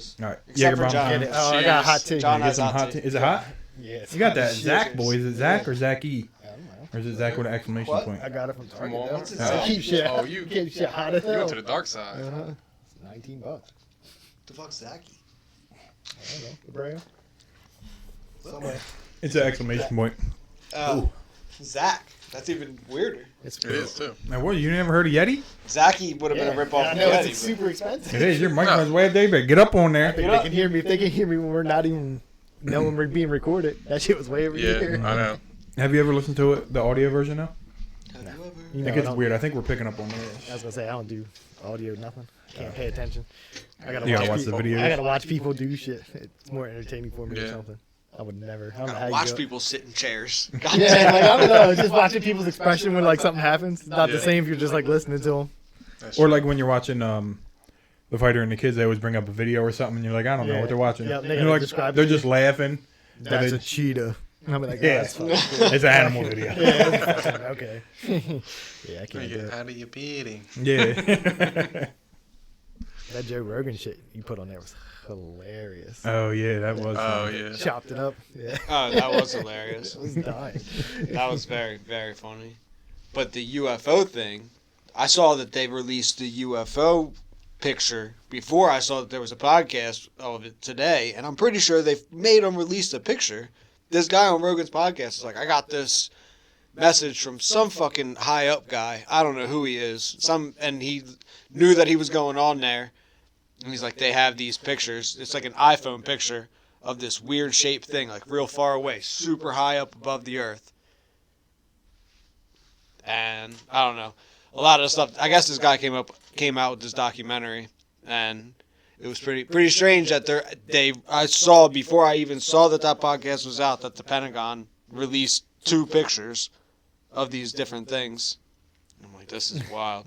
boys. All right. Except for Bomb. John. I got a hot tea. John Get has some hot tea. Is it hot? Yeah, You got that shit. Zach boy. Is it Zach or Zach-E? I don't know. Or is it Zach with an exclamation What? point? I got it from Target. Walmart? Though. Oh. Keep shit. Oh, you keep shit hot as hell. went to the dark side. It's $19. The fuck's Zachy? I don't know. The brand. Somewhere. It's an exclamation point. Oh, Zach. That's even weirder. It's It is too. Now, what? You never heard of Yeti? Zachy would have been a ripoff I of know Yeti. it's super expensive. It is. Your microphone's way up there. You better get up on I there. think they can hear me. If they can hear me when we're not even knowing we're being recorded. That shit was way over Yeah, here. I know. Have you ever listened to it, the audio version now? Have you ever? You I know, think it's don't- weird. I think we're picking up on I this. was gonna say I don't do audio, nothing. Can't pay attention. I gotta You watch, gotta watch the people, videos. I gotta watch people do shit. It's more entertaining for me or Yeah. something. I would never. I don't know how Gotta you watch do it. people sit in chairs. Yeah, like I don't know. Just watching people's expression when like something happens. It's not Yeah. the same if you're just like listening to them. That's Or true. like when you're watching The Fighter and the Kids, they always bring up a video or something, and you're like, I don't know Yeah. what they're watching. Yeah, they And gotta like, describe they're it. just laughing. That's they- a cheetah. I'm like, Yeah. oh, that's fucking It's an animal video. yeah, okay. Yeah, I can't You do get it. out of your beating. Yeah. That Joe Rogan shit you put on there was hilarious. Oh yeah, that was. Oh funny. yeah. Chopped it up. Yeah, Oh, that was hilarious. I was dying. That was very, very funny. But the UFO thing, I saw that they released the UFO picture before I saw that there was a podcast of it today, and I'm pretty sure they made them release a picture. This guy on Rogan's podcast is like, I got this message from some fucking high up guy. I don't know who he is. And he knew that he was going on there. And he's like, they have these pictures. It's like an iPhone picture of this weird shaped thing, like real far away, super high up above the earth. And I don't know, a lot of stuff. I guess this guy came out with this documentary, and it was pretty strange that I saw before I even saw that podcast was out that the Pentagon released 2 pictures of these different things. I'm like, this is wild.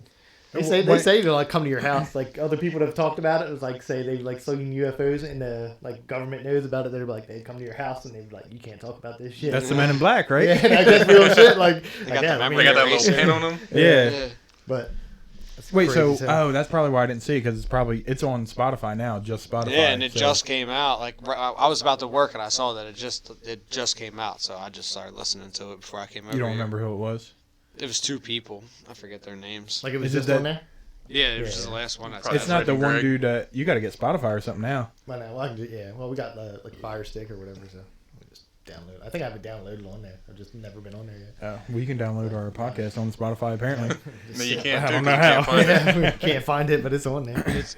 They say to like come to your house. Like other people that have talked about it, it was like say they like seen UFOs and the like government knows about it. They're like they'd come to your house and they'd be like, you can't talk about this shit. That's the Men in Black, right? Yeah, I guess real shit. Like, They got the yeah, memory They got that eraser. little pin on them. Yeah. but that's Wait, so crazy as hell. that's probably why I didn't see it because it's on Spotify now, just Spotify. Yeah, and it so- just came out. Like I was about to work and I saw that it just came out, so I just started listening to it before I came over. You don't here. remember who it was? It was 2 people. I forget their names. like it was Is it just that- on there. Yeah, it was Yeah. just the last one. Probably It's not the Greg. one dude that you got to get Spotify or something now. Well, no, well, I can do, yeah. Well, we got the like Fire Stick or whatever, so we just download. I think I have it downloaded on there. I've just never been on there yet. Oh, well, you can download our podcast on Spotify apparently. No, you can't. I do don't it know 'cause how. you can't find it. Yeah, we can't find it, but it's on there. It's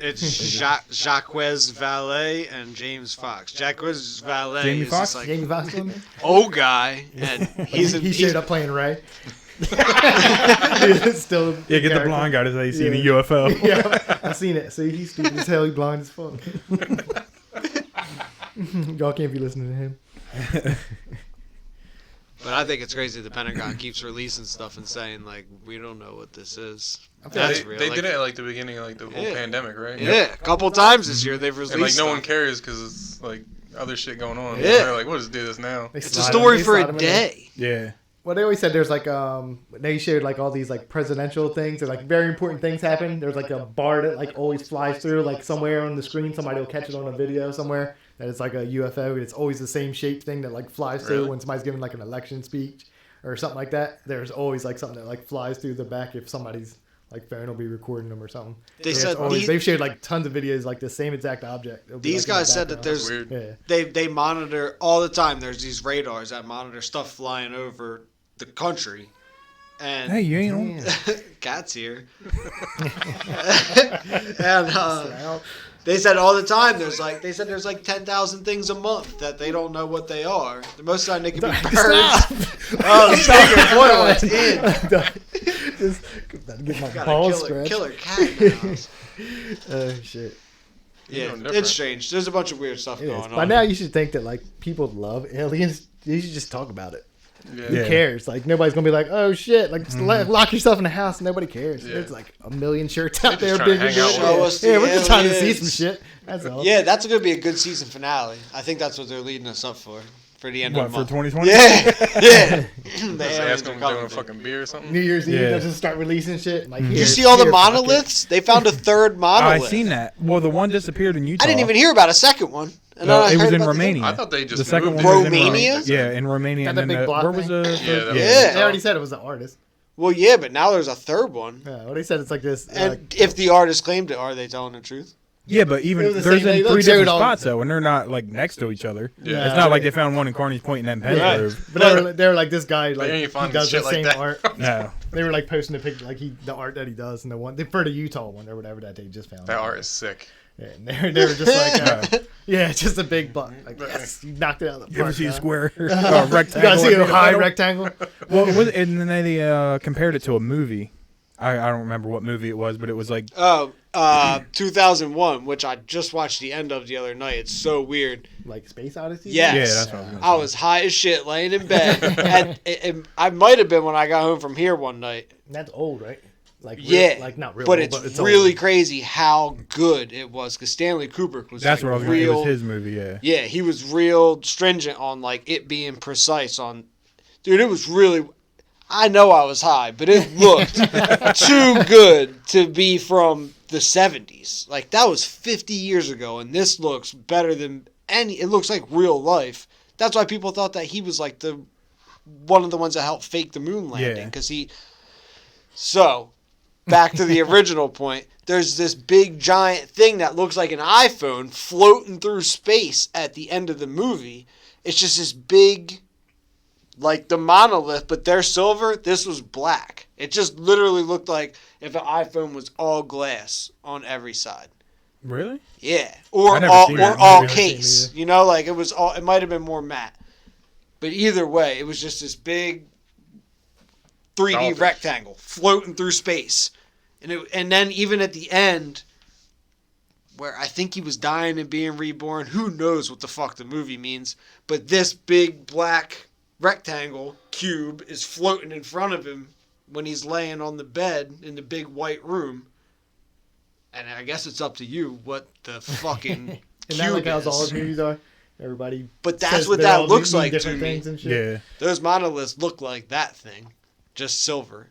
Jacques Valet and James Fox. Jacques Valet Jamie is Foxx? this like Jamie Foxx on there. old guy, and He showed up playing Ray. Still Yeah, get the character. blind guy to say he's seen a Yeah. UFO. Yeah, I seen it. See, he's stupid as hell. He's blind as fuck. Y'all can't be listening to him. But I think it's crazy the Pentagon keeps releasing stuff and saying like we don't know what this is. Yeah, That's they real. they Like, did it at like the beginning of like the whole Yeah. pandemic, right? Yeah, a couple times this year they've released. And like no one stuff. cares because it's like other shit going on. Yeah. They're like, we'll just do this now. They It's a slide story him- for they a slide him in there. day. Yeah. Well, they always said there's like they showed like all these like presidential things or like very important things happen. There's like a bar that like always flies through like somewhere on the screen. Somebody will catch it on a video somewhere that it's like a UFO. And it's always the same shaped thing that like flies through Really? when somebody's giving like an election speech or something like that. There's always like something that like flies through the back if somebody's like phone will be recording them or something. They Yeah, said it's always, these- they've showed like tons of videos like the same exact object. It'll be, These like, in the guys said that background. there's Weird. Yeah. they monitor all the time. There's these radars that monitor stuff flying over the country. And Hey, you ain't on. Cat's here. And they said all the time there's like 10,000 things a month that they don't know what they are. The most of the time they could be birds. Oh, stop your boil, it's in. Just about to get my Got balls a scratched. killer cat in the house. Oh shit. Yeah, Different. it's strange. There's a bunch of weird stuff It is. going By on. now you should think that like people love aliens. You should just talk about it. Yeah. Who Yeah. cares? Like nobody's gonna be like, oh shit! Like just lock yourself in the house. Nobody cares. Yeah. There's like a million shirts out They're there. just trying to Big hang out shit. with Show Yeah, us the yeah, we're just trying to see aliens. some shit. That's all. Yeah, that's going to be a good season finale. I think that's what they're leading us up for. for the end What, of the for month. 2020? Yeah. The Just aliens ask are them coming, doing a dude. fucking beer or something. New Year's Eve, Yeah. they'll just start releasing shit. Like, Did you here, see all the here, fuck it. monoliths? They found a third monolith. I seen that. Well, the one disappeared in Utah. I didn't even hear about a second one. And No, then I it was heard in about the- Romania. I thought they just the second moved one it. was in Romania? Yeah, in Romania. Got And that then big block where was thing? the? Yeah, that was- Yeah. They already said it was an artist. Well, yeah, but now there's a third one. Yeah, well, they said it's like this. And if the artist claimed it, are they telling the truth? Yeah, but even It was the there's same- they in looked 3 different showed on- spots though, and they're not like next to each other. Yeah. It's not like they found one in Carney's Point and then Penn Right. Grove. But they were like this guy, But like you ain't he finding does the shit like same that. art. No. They were like posting the picture, like the art that he does, and the one for the Utah one or whatever that they just found. That art is sick. Yeah, and they were just like, yeah, just a big block. Like, yes, you knocked it out of the You ever park, see a huh? square You rectangle? guys see in a high middle? rectangle? Well, it was, and then they compared it to a movie. I don't remember what movie it was, but it was like 2001, which I just watched the end of the other night. It's so weird. Like Space Odyssey? Yes. Yeah, that's what I was gonna I say. was high as shit laying in bed. And I might have been when I got home from here one night. That's old, right? Like Yeah. like not real But old, it's old. really crazy how good it was. Because Stanley Kubrick was That's like what I was going to. It real. was his movie, yeah. Yeah, he was real stringent on like it being precise on. Dude, it was really. I know I was high, but it looked too good to be from the 70s. Like that was 50 years ago, and this looks better than any. It looks like real life. That's why people thought that he was like the one of the ones that helped fake the moon landing Yeah. because he. So, back to the original point. There's this big giant thing that looks like an iPhone floating through space at the end of the movie. It's just this big, like the monolith, but they're silver. This was black. It just literally looked like if an iPhone was all glass on every side. Really? Yeah, or I never all seen or that all movie. case. You know, like it was all. It might have been more matte, but either way, it was just this big 3D Dolphin. rectangle floating through space, and then even at the end, where I think he was dying and being reborn. Who knows what the fuck the movie means? But this big black rectangle cube is floating in front of him when he's laying on the bed in the big white room. And I guess it's up to you what the fucking Isn't cube that like how is. all movies are? Everybody. But that's says what they're that all looks mean like to different me. things and shit. Yeah. Those monoliths look like that thing, just silver.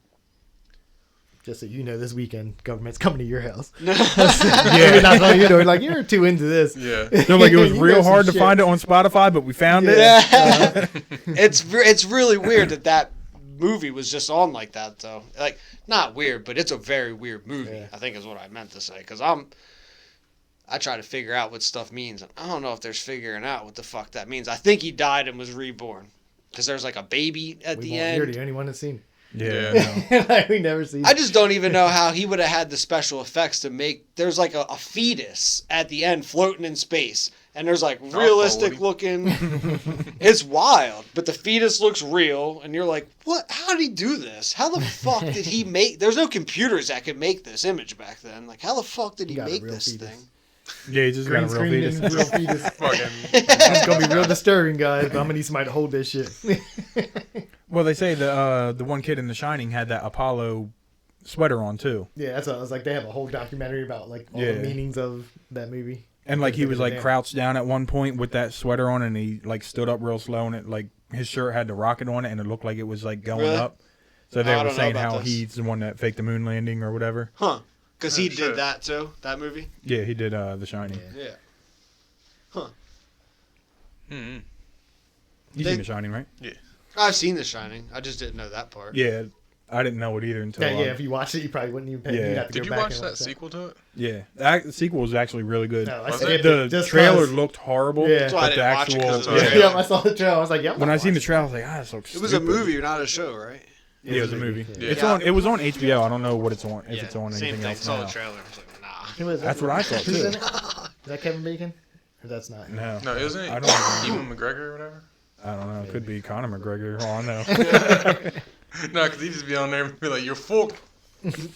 Just so you know, this weekend, government's coming to your house. Yeah. Not on your door. Like, you're too into this. Yeah. They're like, it was You real know some hard to shit. find it on Spotify, but we found it. Yeah. It's really weird that movie was just on like that though. Like not weird, but it's a very weird movie. Yeah. I think is what I meant to say because I try to figure out what stuff means. And I don't know if there's figuring out what the fuck that means. I think he died and was reborn because there's like a baby at the You're end. the only one that's seen Yeah. it. Like, we never seen I just don't even know how he would have had the special effects to make. There's like a fetus at the end floating in space, and there's like realistic looking. It's wild, but the fetus looks real, and you're like, what? How did he do this? How the fuck did he make? There's no computers that could make this image back then. Like, how the fuck did he You got a make real this fetus. thing? Yeah, he just got a green real screen fetus. and real fetus. Fucking. It's gonna be real disturbing, guys. But I'm gonna need somebody to hold this shit. Well, they say the one kid in The Shining had that Apollo sweater on too, Yeah, that's what I was like. They have a whole documentary about like all the Yeah. meanings of that movie. and like he was like Damn. crouched down at one point with that sweater on, and he like stood up real slow, and it like his shirt had the rocket on it, and it looked like it was like going Really? up. So they I were don't know saying about how this. he's the one that faked the moon landing or whatever. Huh? Because he Oh, did shit. that too. That movie. Yeah, he did The Shining. Yeah. Yeah. Mm-hmm. You They- seen The Shining, right? I've seen The Shining. I just didn't know that part. Yeah, I didn't know it either until. Yeah, if you watched it, you probably wouldn't even pay. Yeah. You'd have to Did go you back watch and that sequel to it? yeah, the sequel was actually really good. No, I Was skipped The it just trailer 'cause- looked horrible. Yeah. That's why I but didn't the watch it 'cause actual of the yeah. trailer. Yeah, I saw the trailer. I was like, yeah. When I seen the trailer, I was like, this looks. It was a stupid. movie, not a show, right? Yeah, it was a movie. Yeah. It's Yeah. on. It was on HBO. I don't know what it's on. If it's on same anything thing. else Saw now. the trailer. I was like, nah. Who is That's that? what I thought Who's too. in it? Is that Kevin Bacon? Or that's not? No, No, isn't it I don't. Ewan McGregor or whatever? I don't know. It could be Conor McGregor. Oh, I know. No, because he just be on there and be like, "You're full."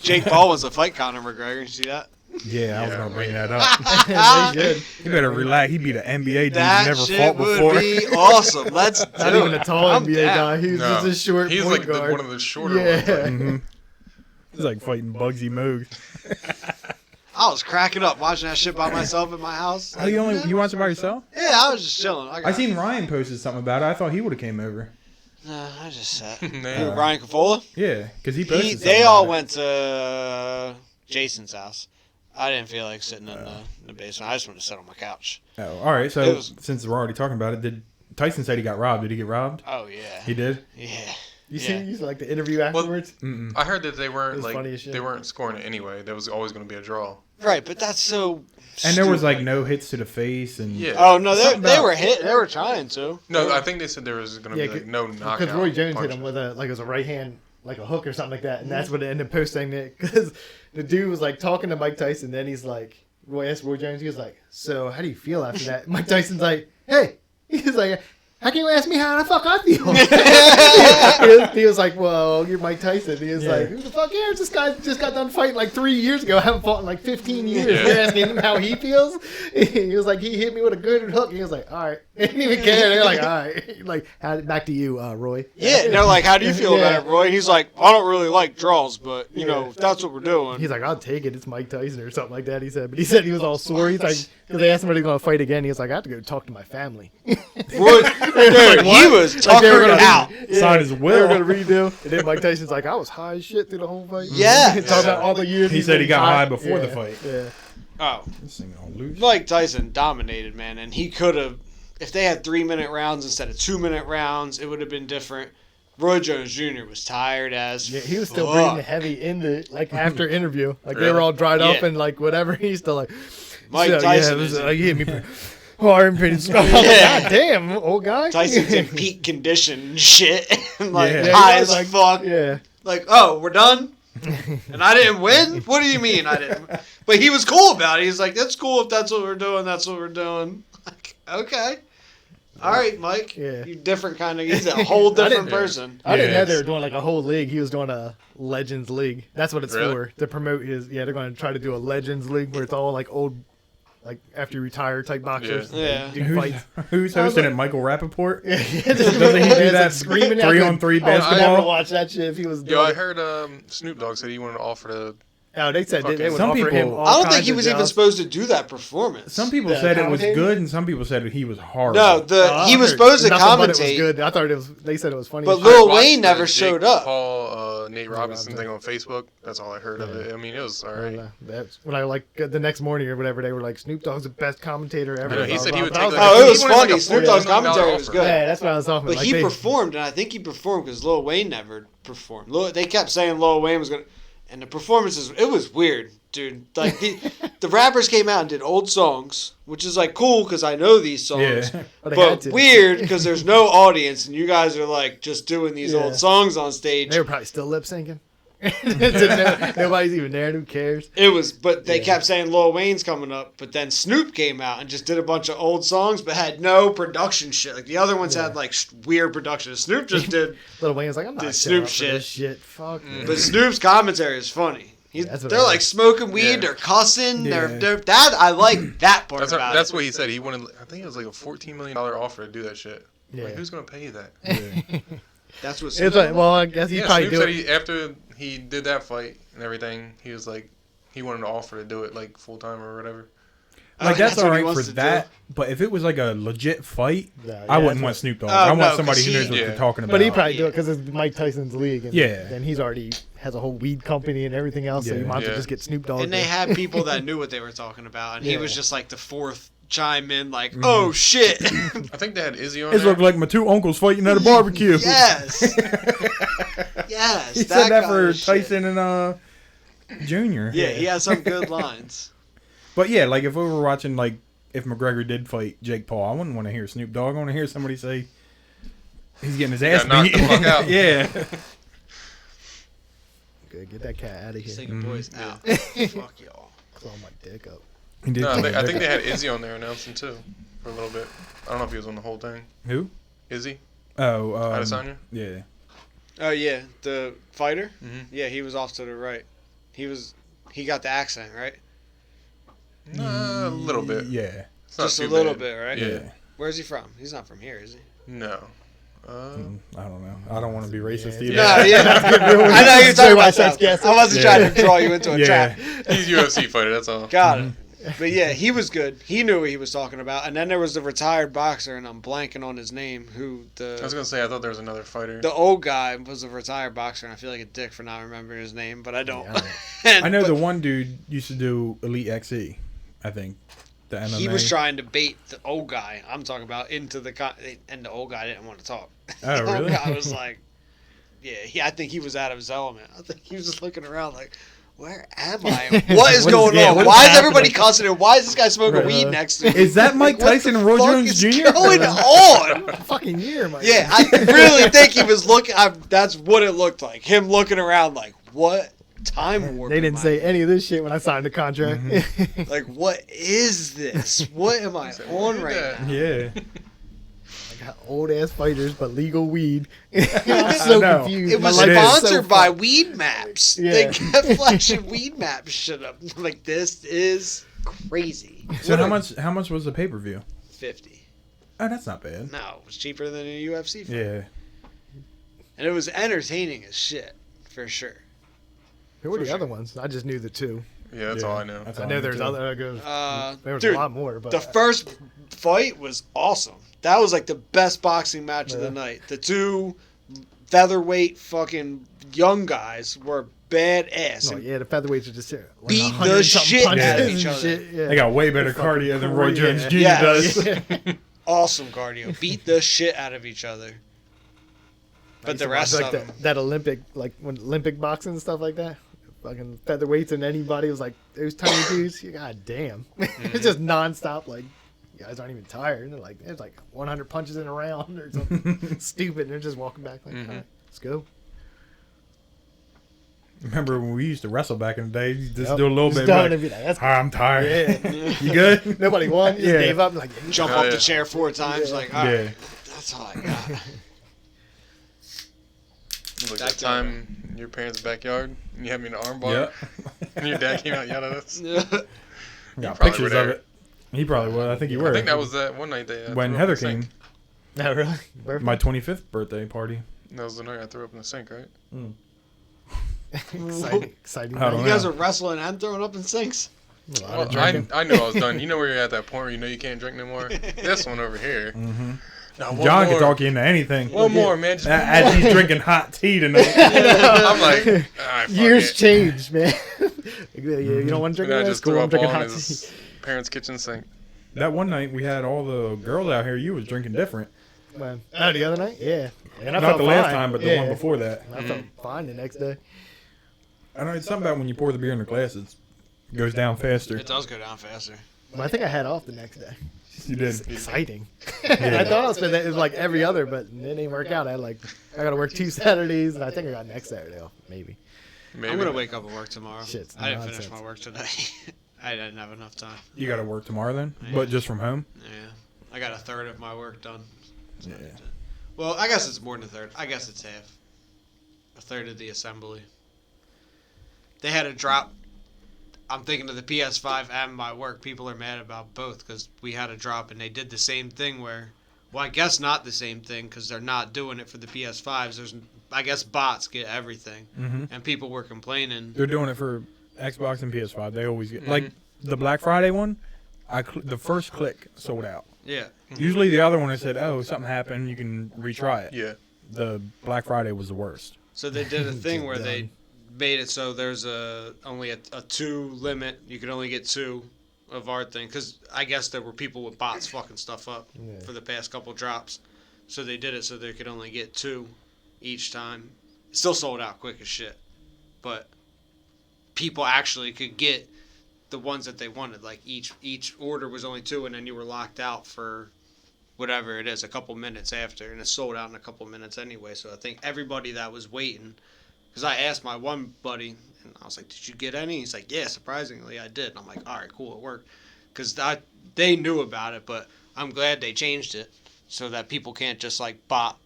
Jake Paul was to fight Conor McGregor. You see that? Yeah, I was Yeah, gonna bring right. that up. They should. He better relax. He beat an NBA dude That who never shit fought would before. be awesome. Let's do Not even it. a tall I'm NBA down. guy. He's No. just a short He's point like guard. one of the shorter Yeah. ones. Like, hmm He's like fighting Bugsy Moog. I was cracking up watching that shit by myself in my house. Oh, you watched it by yourself? Yeah, I was just chilling. I seen Ryan posted something about it. I thought he would have came over. Nah, I just sat. Nah. Ryan Cafola? Yeah, because he posted something They all about it. went to Jason's house. I didn't feel like sitting in the basement. I just wanted to sit on my couch. Oh, all right. So since we're already talking about it, did Tyson said he got robbed? Did he get robbed? Oh, yeah. He did? Yeah. You see like the interview afterwards? I heard that they It weren't was like funny as shit. they weren't scoring it anyway. There was always going to be a draw. Right, but that's so And there was like stupid. no hits to the face and Yeah. Oh, no, Something they about- were hit. They were trying to. No, I think they said there was going to Yeah, be like no knockout. Because Roy Jones hit punch. him with a like it was a right hand, like a hook or something like that, and that's what it ended up posting it. Because the dude was like talking to Mike Tyson, then he's like, Roy asked Roy Jones, he was like, "So how do you feel after that?" Mike Tyson's like, "Hey," he's like, "How can you ask me how the fuck I feel?" he was like, "Well, you're Mike Tyson." He was like, "Who the fuck cares? This guy just got done fighting like 3 years ago. I haven't fought in like 15 years. Yeah. You're asking him how he feels?" He was like, "He hit me with a good hook." He was like, "All right." He didn't even care. They're like, "All right." Like, back to you, Roy. Yeah, and they're like, how do you feel about it, Roy? And he's like, I don't really like draws, but, you know, if that's what we're doing. He's like, "I'll take it. It's Mike Tyson or something like that." He said, but he said he was all sore. He's like, because they asked him if he was going to fight again. He was like, "I have to go talk to my family." Roy, dude, he was Like they were tuckered gonna out. Signed his They were will. going to redo. And then Mike Tyson's like, "I was high as shit through the whole fight." Yeah. Talking about all the years. He he's said he been got high before the Yeah. fight. Yeah. Oh, This thing on loose. Mike Tyson dominated, man, and he could have, if they had 3-minute rounds instead of 2-minute rounds, it would have been different. Roy Jones Jr. was tired as Yeah, he was still fuck. breathing heavy in the like after interview. Like they were all dried up Yeah. and like whatever. He's still like Mike so, Tyson Yeah, it was, is- like, he hit me. Arm pain. God damn, old guy. Tyson's in peak condition and shit. And like Yeah. high he as was like, fuck. Yeah. Like, oh, we're done? And I didn't win? What do you mean I didn't? But he was cool about it. He's like, that's cool if that's what we're doing, that's what we're doing. Like, okay. All right, Mike. Yeah. You different kind of, he's a whole different didn't- person. I didn't know they Yes. were doing like a whole league. He was doing a Legends League. That's what it's Really? for to promote his. Yeah, they're going to try to do a Legends League where it's all like old, like after you retire type boxers. Yeah. They do Who's, fights. who's I was hosting like- it? Michael Rappaport? Doesn't he do that screaming 3-on-3 I never basketball? watched that shit if he was doing Yo, I it. heard Snoop Dogg said he wanted to offer to. Oh, they said they would Some offer him people- all I don't think kinds he of was even jobs. supposed to do that performance. Some people The said it was commentating? good, and some people said he was horrible. No, he was I supposed to heard nothing but it was commentate. good. I thought it was. They said it was funny. But as Lil shit. Wayne watched the never Jake showed up. Paul, Nate Robinson Robinson. thing on Facebook. That's all I heard of it. I mean, it was alright. That's when I like the next morning or whatever they were like Snoop Dogg's the best commentator ever. I know, he blah, said blah, he would blah. take But I like. Oh, it he was wanted, funny. Like a Snoop Dogg's $40 million commentary was offer. good. yeah, that's what I was talking But about. he Like, they- performed, and I think he performed because Lil Wayne never performed. They kept saying Lil Wayne was going to... And the performances, it was weird, dude. Like, the rappers came out and did old songs, which is, like, cool because I know these songs. Yeah. But they had But to. weird because there's no audience, and you guys are, like, just doing these Yeah. old songs on stage. They were probably still lip syncing. Nobody's even there. Who cares? It was, but they Yeah. kept saying Lil Wayne's coming up, but then Snoop came out and just did a bunch of old songs, but had no production shit. Like the other ones had like weird production. Snoop just did, Lil Wayne was like, "I'm not Did showing Snoop up for shit. this shit. Fuck." but Snoop's commentary is funny. that's what They're I like like. smoking weed, Yeah. they're cussing, Yeah. they're that I like that part That's, about that's it. what he said. He wanted. I think it was like a $14 million offer to do that shit. Yeah. Like, who's gonna pay you that? That's what It's Snoop. like, well, I guess he Yeah, probably Snoop do said it. after he did that fight and everything, he was like, he wanted to offer to do it like full time or whatever. Like that's what all he right wants for to that, but if it was like a legit fight, Yeah, I yeah, wouldn't that's want Snoop Dogg. Oh, I no, want somebody 'cause who knows he- what yeah. they're talking about. But he probably do yeah. it because it's Mike Tyson's league. And Yeah. then he's already has a whole weed company and everything else, so you Yeah. might as well Yeah. just get Snoop Dogg. And they there. had people that knew what they were talking about, and he Yeah. was just like the fourth chime in, like, Mm-hmm. "Oh shit, I think they had Izzy on It there. looked like my two uncles fighting at a barbecue. yes, yes." He said that kind for of shit. Tyson and Junior. Yeah, he had some good lines. But yeah, like if we were watching, like if McGregor did fight Jake Paul, I wouldn't want to hear Snoop Dogg. I want to hear somebody say he's getting his ass got knocked beat. the fuck out. Yeah. Good, get that cat out of here. Singing boys Mm-hmm. out. Fuck y'all. Claw my dick up. He did No, call him I think Dick. they had Izzy on there announcing too for a little bit. I don't know if he was on the whole thing. Who? Izzy, Oh, Adesanya. yeah. Oh yeah, the fighter. Mhm. Yeah, he was off to the right. He got the accent right. A little bit. Yeah. It's not Just a too little bad. bit, right? Yeah. Yeah. Where's he from? He's not from here, is he? No, I don't know. I don't want to be racist either. No, yeah. I know you're talking about that. I wasn't trying to draw you into a trap. He's a UFC fighter, that's all. Got it. But yeah, he was good. He knew what he was talking about. And then there was the retired boxer, and I'm blanking on his name. I was gonna say I thought there was another fighter. The old guy was a retired boxer, and I feel like a dick for not remembering his name, but I don't. I know the one dude used to do Elite XE, I think. The MMA. He was trying to bait the old guy I'm talking about into and the old guy didn't want to talk. Oh, The old really? guy was like, I think he was out of his element. I think he was just looking around like, where am I? What is going on? Why is everybody cussing him? Why is this guy smoking weed next to me? Is that Mike Tyson and Roy Jones Jr.? What's going on? Fucking year, Mike. Yeah, I really think he was looking. That's what it looked like. Him looking around like, what time warp? They didn't say any of this shit when I signed the contract. Like, what is this? What am I on right now? Yeah. I got old ass fighters, but legal weed. I'm so confused. It was My life is so sponsored by fucked. Weed Maps. Yeah. They kept flashing Weed Maps shit up. Like, this is crazy. So how much was the pay-per-view? 50. Oh, that's not bad. No, it was cheaper than a UFC fight. Yeah. And it was entertaining as shit, for sure. Who were the other ones? I just knew the two. Yeah, that's all I know. I know there's other. There was dude, a lot more, but the first fight was awesome. That was like the best boxing match of the night. The two featherweight fucking young guys were badass. no, yeah, the featherweights are just Beat the shit punches out of and each other. shit, yeah. They got way better cardio than Roy Jones Jr. Yeah. does. Awesome cardio. Beat the shit out of each other. But the rest like of them. that Olympic, like when Olympic boxing and stuff like that. Fucking featherweights and anybody was like those tiny dudes. God damn, it's just nonstop. Like you guys aren't even tired. And they're like, there's like 100 punches in a round or something stupid. And they're just walking back like, all right, let's go. Remember when we used to wrestle back in the day? You just do a little bit. Done, Like, and be like, that's I'm tired. yeah. You good? Nobody won. You just gave up. Like, Jump off the chair 4 times. Like, all right, Yeah. that's all I got. Like that time in your parents' backyard, and you had me in an armbar, Yep. and your dad came out yelling at us. Got probably pictures were of there. it. He probably was. I think you were. I think that was that one night that when threw up Heather in the sink. came. no, really? My 25th birthday party. That was the night I threw up in the sink, right? Exciting. I don't You know. guys are wrestling and throwing up in sinks? A lot Well, of drinking. I knew I was done. You know where you're at that point where you know you can't drink no more? This one over here. Mm-hmm. No, one John more. can talk you into anything. One more, man. Just one As more. he's drinking hot tea tonight. I'm like, all right, fuck Years it. change, man. You don't want to drink And I that? just Cool. threw I'm up drinking all in hot tea. his parents' kitchen sink. That one night we had all the girls out here. You was drinking different. Man. Oh, the other night? Yeah. And I Not felt the last fine. time, but the Yeah. one before that. I felt fine the next day. I know it's something about when you pour the beer in the glasses, it goes down faster. It does go down faster. But I think I had off the next day. You did. It's exciting. I thought I was spending it was like every other, but it didn't work out. I got to work 2 Saturdays, and I think I got next Saturday off, maybe. Maybe. I'm going to wake up and work tomorrow. Shit's I didn't finish nonsense. my work today. I didn't have enough time. You got to work tomorrow then, but just from home. Yeah. I got a third of my work done. Yeah. Well, I guess it's more than a third. I guess it's half. A third of the assembly. They had a drop. I'm thinking of the PS5 and my work. People are mad about both because we had a drop and they did the same thing where, well, I guess not the same thing because they're not doing it for the PS5s. There's, I guess bots get everything. Mm-hmm. And people were complaining. They're doing it for Xbox and PS5. They always get like the Black Friday one. The first click sold out. Yeah. Usually the other one I said, oh, something happened, you can retry it. Yeah. The Black Friday was the worst. So they did a thing where Done. they made it so there's only a 2 limit. You could only get 2 of our thing because I guess there were people with bots fucking stuff up for the past couple drops. So they did it so they could only get 2 each time. Still sold out quick as shit, but people actually could get the ones that they wanted. Like each order was only 2, and then you were locked out for whatever it is, a couple minutes after, and it sold out in a couple minutes anyway. So I think everybody that was waiting. Because I asked my one buddy, and I was like, did you get any? He's like, yeah, surprisingly, I did. And I'm like, all right, cool, it worked. Because they knew about it, but I'm glad they changed it so that people can't just, like, bot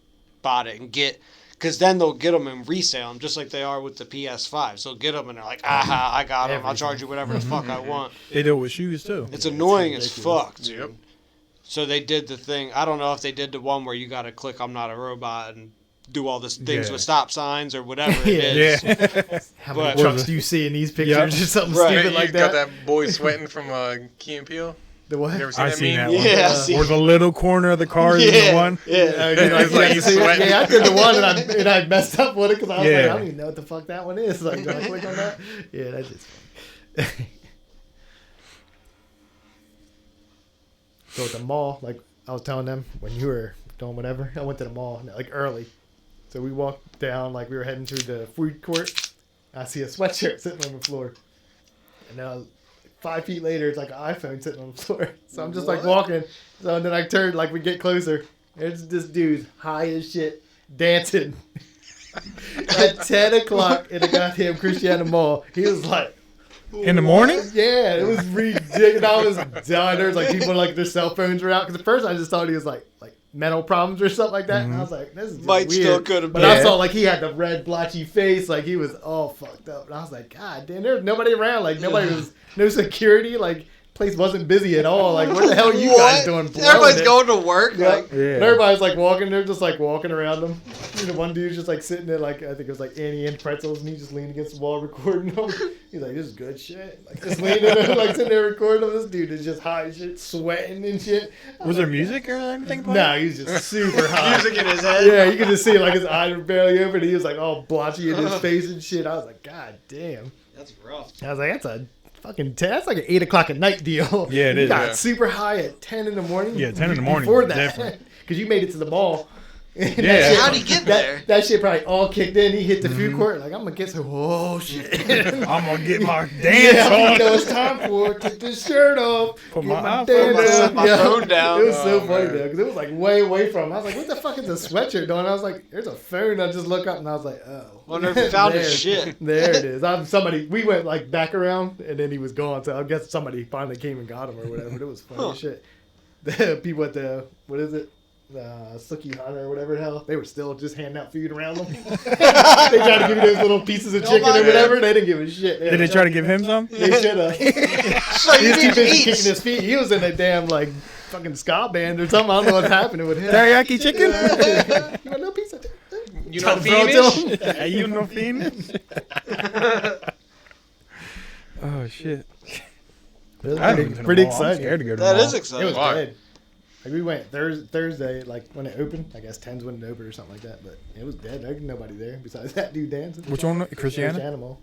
it and get... Because then they'll get them and resale them, just like they are with the PS5s. They'll get them, and they're like, aha, I got them. I'll charge you whatever the fuck I want. They do it with shoes too. It's annoying as fuck, dude. Yep. So they did the thing. I don't know if they did the one where you got to click "I'm not a robot" and do all this things with stop signs or whatever it is. Yeah. How many But- trucks do you see in these pictures or something Right. stupid You like got that? that boy sweating from Key and Peele. The what? You ever seen I that seen meme? that one. Yeah, I see. Or the little corner of the car is the one. Yeah. It's like he's sweating. Yeah, I did the one and I messed up with it because I was like, Yeah. I don't even know what the fuck that one is. Like, do I click on that? Yeah, that's just funny. So at the mall, like I was telling them when you were doing whatever, I went to the mall like early. So we walked down like we were heading through the food court. I see a sweatshirt sitting on the floor. And now 5 feet later, it's like an iPhone sitting on the floor. So I'm just like walking. So then I turn, like we get closer. There's this dude high as shit dancing at 10 o'clock in the goddamn Christiana Mall. He was like, In the morning? yeah, it was ridiculous. I was done. There was like people like their cell phones were out. Because at first I just thought he was like mental problems or something like that. And I was like, this is just Might weird. still could have But been. I saw like he had the red blotchy face, like he was all fucked up. And I was like, God damn, there's nobody around. Like nobody was, no security. Like place wasn't busy at all. Like what the hell are you guys doing? blowing Everybody's it? going to work. Yeah. Like, And everybody's like walking. They're just like walking around them. You know, one dude's just like sitting there, like I think it was like Annie and pretzels, and he just leaned against the wall recording them. He's like, "This is good shit." Like just leaning there, like sitting there recording them. This dude is just high as shit, sweating and shit. Was there music or anything playing? No, he's just super high. music in his head. Yeah, you could just see like his eyes were barely open. He was like all blotchy in his face and shit. I was like, God damn. That's rough. I was like, that's a fucking that's like an 8 o'clock at night deal. Yeah, it You is. got Yeah. super high at 10 in the morning. Yeah, 10 in the morning Before is that, different. because you made it to the mall. And that Yeah. shit- How'd he get there? That shit probably all kicked in. He hit the food court. Like, I'm gonna get some. Oh shit. I'm gonna get my Yeah, dance you on. know it's time for it. Take this shirt off. Put Get my iPhone dance down. on. My phone down. It was so Oh, funny man. though, because it was like way away from him. I was like, what the fuck is a sweatshirt doing? I was like, there's a phone. I just look up and I was like, oh. Wonder if he found his There. shit. There it is. We went like back around and then he was gone. So I guess somebody finally came and got him or whatever. But it was funny as shit. The people at the, what is it? Suki Hunter or whatever the hell, they were still just handing out food around them. They tried to give me those little pieces of chicken my or whatever. They didn't give a shit. Did they try to give him some? They should have. So He you was too need to busy eat. kicking his feet. He was in a damn like fucking ska band or something. I don't know what's happening with him. Teriyaki chicken? You want a little piece of You Try know to throw it to Phoenix? him. Hey, you know Phoenix? Oh shit! It was I haven't been to the pretty mall. I'm exciting. scared to go to the That mall. is It exciting. was Why? dead. Like we went Thursday, like when it opened. I guess 10's when it opened or something like that. But it was dead. There was nobody there besides that dude dancing. Which one? Christiana? Animal.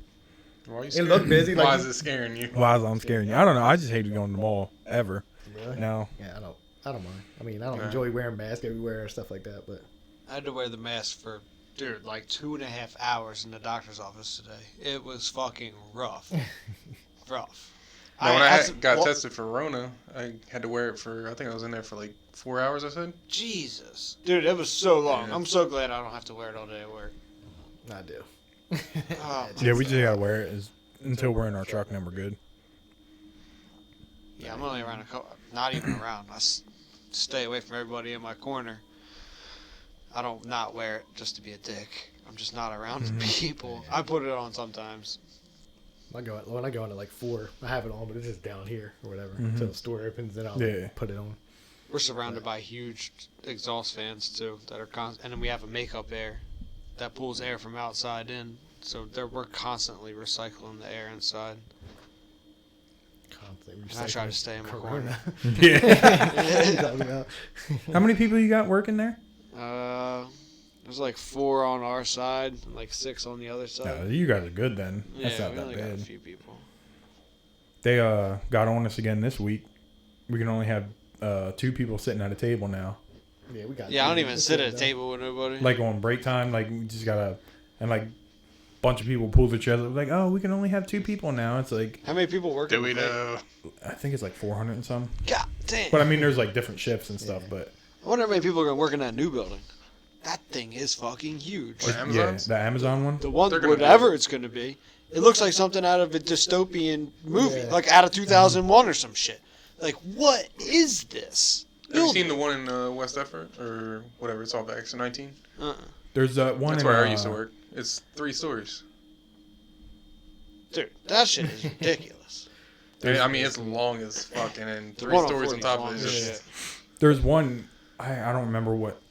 Why are you It scared? looked busy. Like Why is it scaring you? Why is I'm scaring you? I don't know. I just hate going to the mall ever. Really? No. Yeah, I don't mind. I mean, I don't Yeah. enjoy wearing masks everywhere or stuff like that. But I had to wear the mask for, dude, like 2.5 hours in the doctor's office today. It was fucking rough. Rough. Now, when I had to got walk- tested for Rona, I had to wear it for, I think I was in there for like 4 hours, I said. Jesus. Dude, it was so long. Yeah. I'm so glad I don't have to wear it all day at work. I do. Oh, Yeah, we just gotta wear it until we're in our truck and then we're good. yeah, I'm only around not even around. Stay away from everybody in my corner. I don't not wear it just to be a dick. I'm just not around people. I put it on sometimes. When I go into like 4, I have it on, but it's just down here or whatever Mhm. until the store opens. Then I'll Yeah. put it on. We're surrounded by huge exhaust fans too that are and then we have a makeup air that pulls air from outside in. So we're constantly recycling the air inside. Constantly And I try to stay in my corner. Yeah. How many people you got working there? There's like 4 on our side and like 6 on the other side. You guys are good then. Yeah, That's not we that only got a bad. few people. They got on us again this week. We can only have 2 people sitting at a table now. Yeah, we got. Yeah, I don't even it's sit good, at a though. table with nobody. Like on break time, like we just gotta, and like bunch of people pull their chairs up, like, oh, we can only have 2 people now. It's like, How many people work? Do we know? I think it's like 400 and some. God damn. But I mean, there's like different shifts and stuff. But I wonder how many people are going to work in that new building. That thing is fucking huge. What, yeah, Amazon's? the Amazon one. The one, They're gonna whatever be- it's going to be. It looks like something out of a dystopian movie, Yeah. like out of 2001 or some shit. Like, what is this? Have you building? seen the one in West Effort? Or whatever, it's off Exit 19? There's one. That's in, where I used to work. It's 3 stories. Dude, that shit is ridiculous. I mean, it's long as fuck, and then 3 One on stories on top of it. 40 It's is just, long as shit. There's one, I don't remember what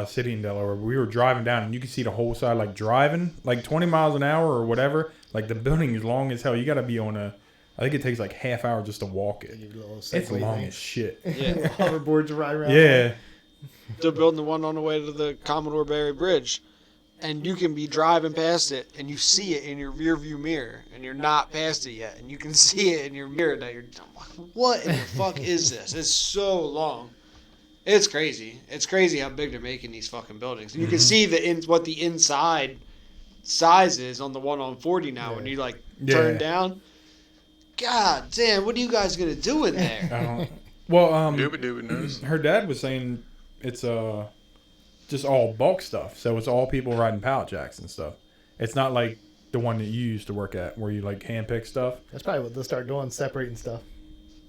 city in Delaware, but we were driving down and you could see the whole side, like driving, like 20 miles an hour or whatever. Like the building is long as hell. You got to be on I think it takes like half hour just to walk it. It's long as shit. Yeah. Hoverboards to ride around. Yeah. They're building the one on the way to the Commodore Barry Bridge. And you can be driving past it, and you see it in your rear view mirror, and you're not past it yet, and you can see it in your mirror. Now you're, what in the fuck is this? It's so long. It's crazy. It's crazy how big they're making these fucking buildings. And you can see what the inside size is on the one on 40 now when you like turn down. God damn, what are you guys gonna do in there? Her dad was saying it's just all bulk stuff. So it's all people riding pallet jacks and stuff. It's not like the one that you used to work at where you like hand pick stuff. That's probably what they'll start doing, separating stuff.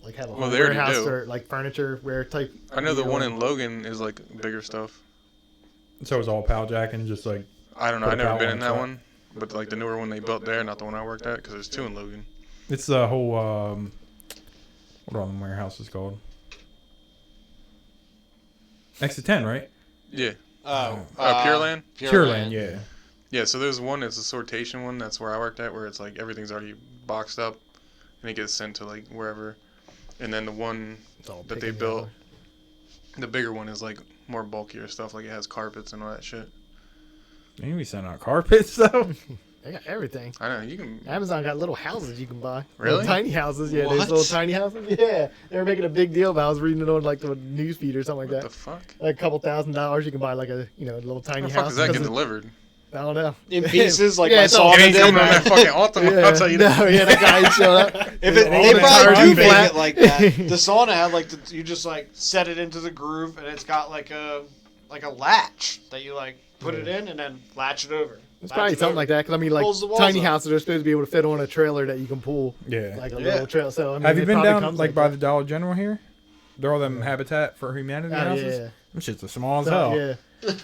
Like have a whole they already warehouse do. or like furniture where type. I know the one in Logan is like bigger stuff. So it's all pallet jack and just like. I don't know. put I've a never pallet been on in the that truck. one, but like the newer one they built there, not the one I worked at, because there's two in Logan. It's the whole what are all the warehouses called? Next to 10, right? Yeah. Oh, Pure Land? Pure Land, yeah. Yeah, so there's one, it's a sortation one, that's where I worked at, where it's like everything's already boxed up, and it gets sent to like wherever. And then the one that they built, the bigger one is like more bulkier stuff, like it has carpets and all that shit. Maybe we send out carpets though. They got everything. I know, you can... Amazon got little houses you can buy. Really? Little tiny houses, yeah. What? There's little tiny houses. Yeah. They were making a big deal about it. I was reading it on like the news feed or something like What that. the fuck? Like a couple $1,000 you can buy like a little tiny How the house. fuck does that get 'cause delivered? I don't know. in pieces like Yeah, my it's all- It sauna ain't did. coming on that fucking Altima, I'll tell you that. No, yeah, that guy showed up. If it, All they the probably tires do make flat. it like that. The sauna had like you just like set it into the groove, and it's got like a latch that you like put it in and then latch it over. It's probably something like that. Because I mean, like Pulls the walls tiny up. houses are supposed to be able to fit on a trailer that you can pull. Yeah. Like a Yeah. little trailer. So I mean, Have you it been probably down comes like by that. the Dollar General here? They're all them Habitat for Humanity Oh, houses. yeah. Them shits are small as So, hell. yeah.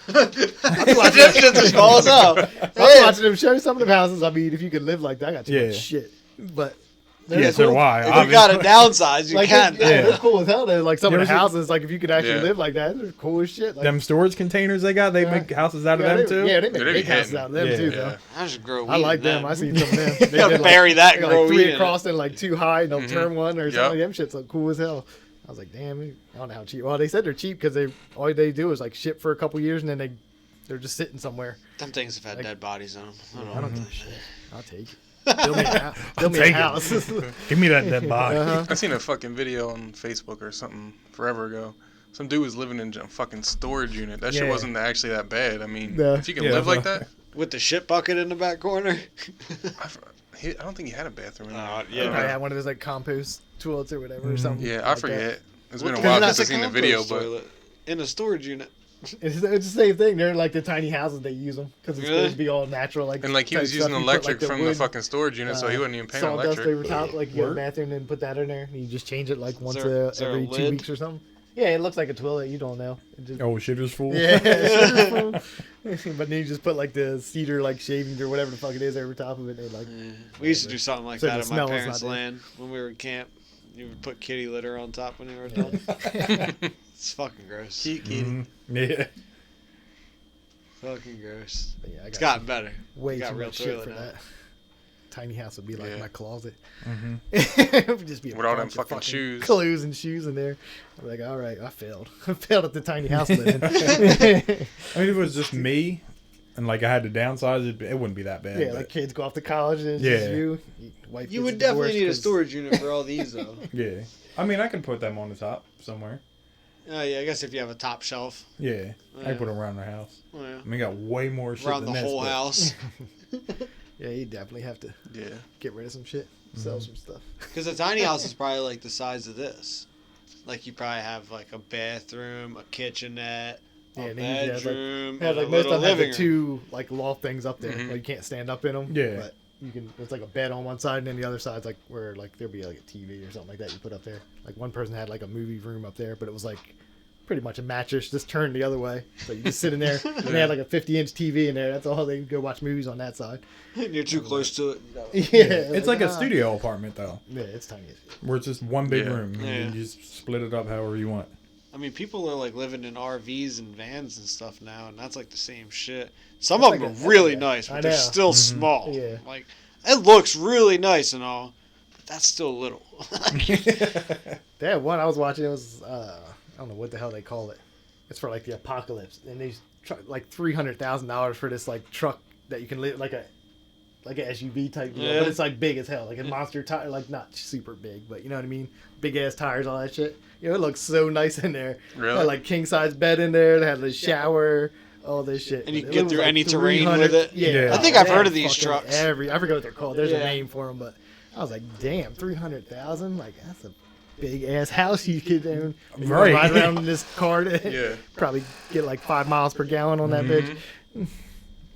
That shit's as small as hell. I'm watching them show some of the houses. I mean, if you could live like that, I got too Yeah. much shit. But Yeah, so do I. If you got to downsize, you like, can. they're cool as hell. Though. Like some You of the ever houses, like if you could actually Yeah. live like that, they're cool as shit. Like, Them storage containers they got, they Yeah. make houses out of yeah, them they, too. Yeah, they make Yeah, they big be houses hitting. out of them Yeah. too. Yeah. Though. I should grow weed I like in them. I seen some of them. They Gotta did, bury that and like grow 3 weed in across and like 2 high, and they'll turn one or Yep. something. Them shits look cool as hell. I was like, damn, I don't know how cheap. Well, they said they're cheap because all they do is like ship for a couple years and then they're just sitting somewhere. Them things have had Like- dead bodies on them. I don't give a shit. I'll take it. Build me a house. Build me a take it. house. Give me that dead body. Uh-huh. I seen a fucking video on Facebook or something forever ago. Some dude was living in a fucking storage unit. That shit Yeah. wasn't actually that bad. I mean, No. if you can Yeah, live like so- that, With the shit bucket in the back corner. I don't think he had a bathroom in there. Oh, I yeah. don't Probably know. had one of those like compost toilets or whatever or something. Yeah, I like forget. It's been a Because while that's since I a seen the video, compost but toilet in a storage unit. that. It's the same thing. They're like the tiny houses they use them because it's Really? supposed to be all natural. Like and like he type was stuff. using You put, electric like, from the wood, fucking storage unit, so he wasn't even paying sawdust electric. over top. Like you get a Word. bathroom and put that in there, and you just change it like once is there a every 2 lid? weeks or something. Yeah, it looks like a toilet. You don't know. It just, Oh, shit is full. yeah, it's full. But then you just put like the cedar like shavings or whatever the fuck it is over top of it. They like We used to do something like So that the at my smell is parents' not there. land when we were in camp. You would put kitty litter on top when you were done. It's fucking gross. Mhm. Yeah. Fucking gross. But yeah, I It's got gotten better. way got too real much shit toilet for now. that. Tiny house would be like Yeah. my closet. Mhm. It would just be a With all them bunch of fucking shoes. clothes and shoes in there. I'm like, all right, I failed. I failed at the tiny house living. I mean, if it was just me, and like I had to downsize, it wouldn't be that bad. Yeah, but- like kids go off to college and it's Yeah. just you. Wife You gets would a definitely divorce need a 'cause- storage unit for all these, though. yeah. I mean, I could put them on the top somewhere. Oh, yeah, I guess if you have a top shelf. Yeah. I Yeah. can put them around the house. Oh, yeah. I mean, got way more shit Around than the this, whole but- house. Yeah, you definitely have to Yeah. get rid of some shit, sell some stuff. Because a tiny house is probably like the size of this. Like you probably have like a bathroom, a kitchenette, Yeah, a and then you have, like- bedroom, Yeah, and like a most little of them have the living room. two like loft things up there. Mhm. Like you can't stand up in them. Yeah. But you can. It's like a bed on one side, and then the other side's like where like there'd be like a TV or something like that you put up there. Like one person had like a movie room up there, but it was like pretty much a mattress just turned the other way. So you just sit in there, and they had like a 50-inch TV in there. That's all they go watch movies on that side. And you're too close to it. Yeah, It's like a ah. studio apartment, though, Yeah, it's tiny as shit. where it's just one big Yeah. room. And Yeah. you just split it up however you want. I mean, people are like living in RVs and vans and stuff now, and that's like the same shit. Some That's of them like are really nice, I but they're know. still small. Yeah. Like, it looks really nice and all, but that's still little. They had one I was watching. It was I don't know what the hell they call it. It's for like the apocalypse, and they like $300,000 for this like truck that you can live like an SUV type deal, Yeah. but it's like big as hell, like a monster tire, like not super big, but you know what I mean, big ass tires, all that shit. You know, it looks so nice in there. Really? Had like king size bed in there. They had the shower, all this shit. And you But can get was through like any terrain 300 with it? Yeah, I think I've they heard had of these fucking trucks. I forget what they're called. There's Yeah. a name for them, but I was like, damn, 300,000, like that's a big ass house you could own. You can Right. ride around in this car. Yeah. Probably get like 5 miles per gallon on that bitch.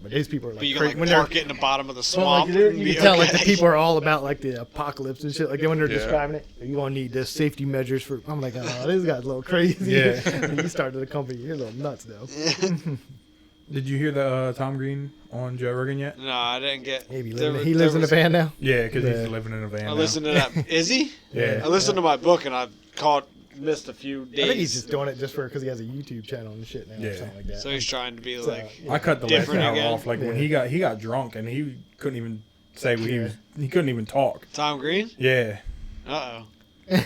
But these people are like, But you can like when park it in the bottom of the well, like, swamp. you and be can tell like the okay. people are all about like the apocalypse and shit. Like when they're Yeah. describing it, you gonna need this safety measures for. I'm like, oh, this guy's a little crazy. Yeah. When you started the company, you're a little nuts though. Did you hear the Tom Green on Joe Rogan yet? No, I didn't get. Maybe there he was- lives there in a was- van now. Yeah, because Yeah. he's living in a van. I now. listened to that. Is he? Yeah. I listened to my book and I missed a few days. I think he's just doing it just for because he has a YouTube channel and shit now or Yeah. something like that. So he's trying to be So, like. yeah. I cut the last Different hour again. off. Like when Yeah. he got drunk and he couldn't even say what Yeah. he couldn't even talk. Tom Green? Yeah. Uh oh.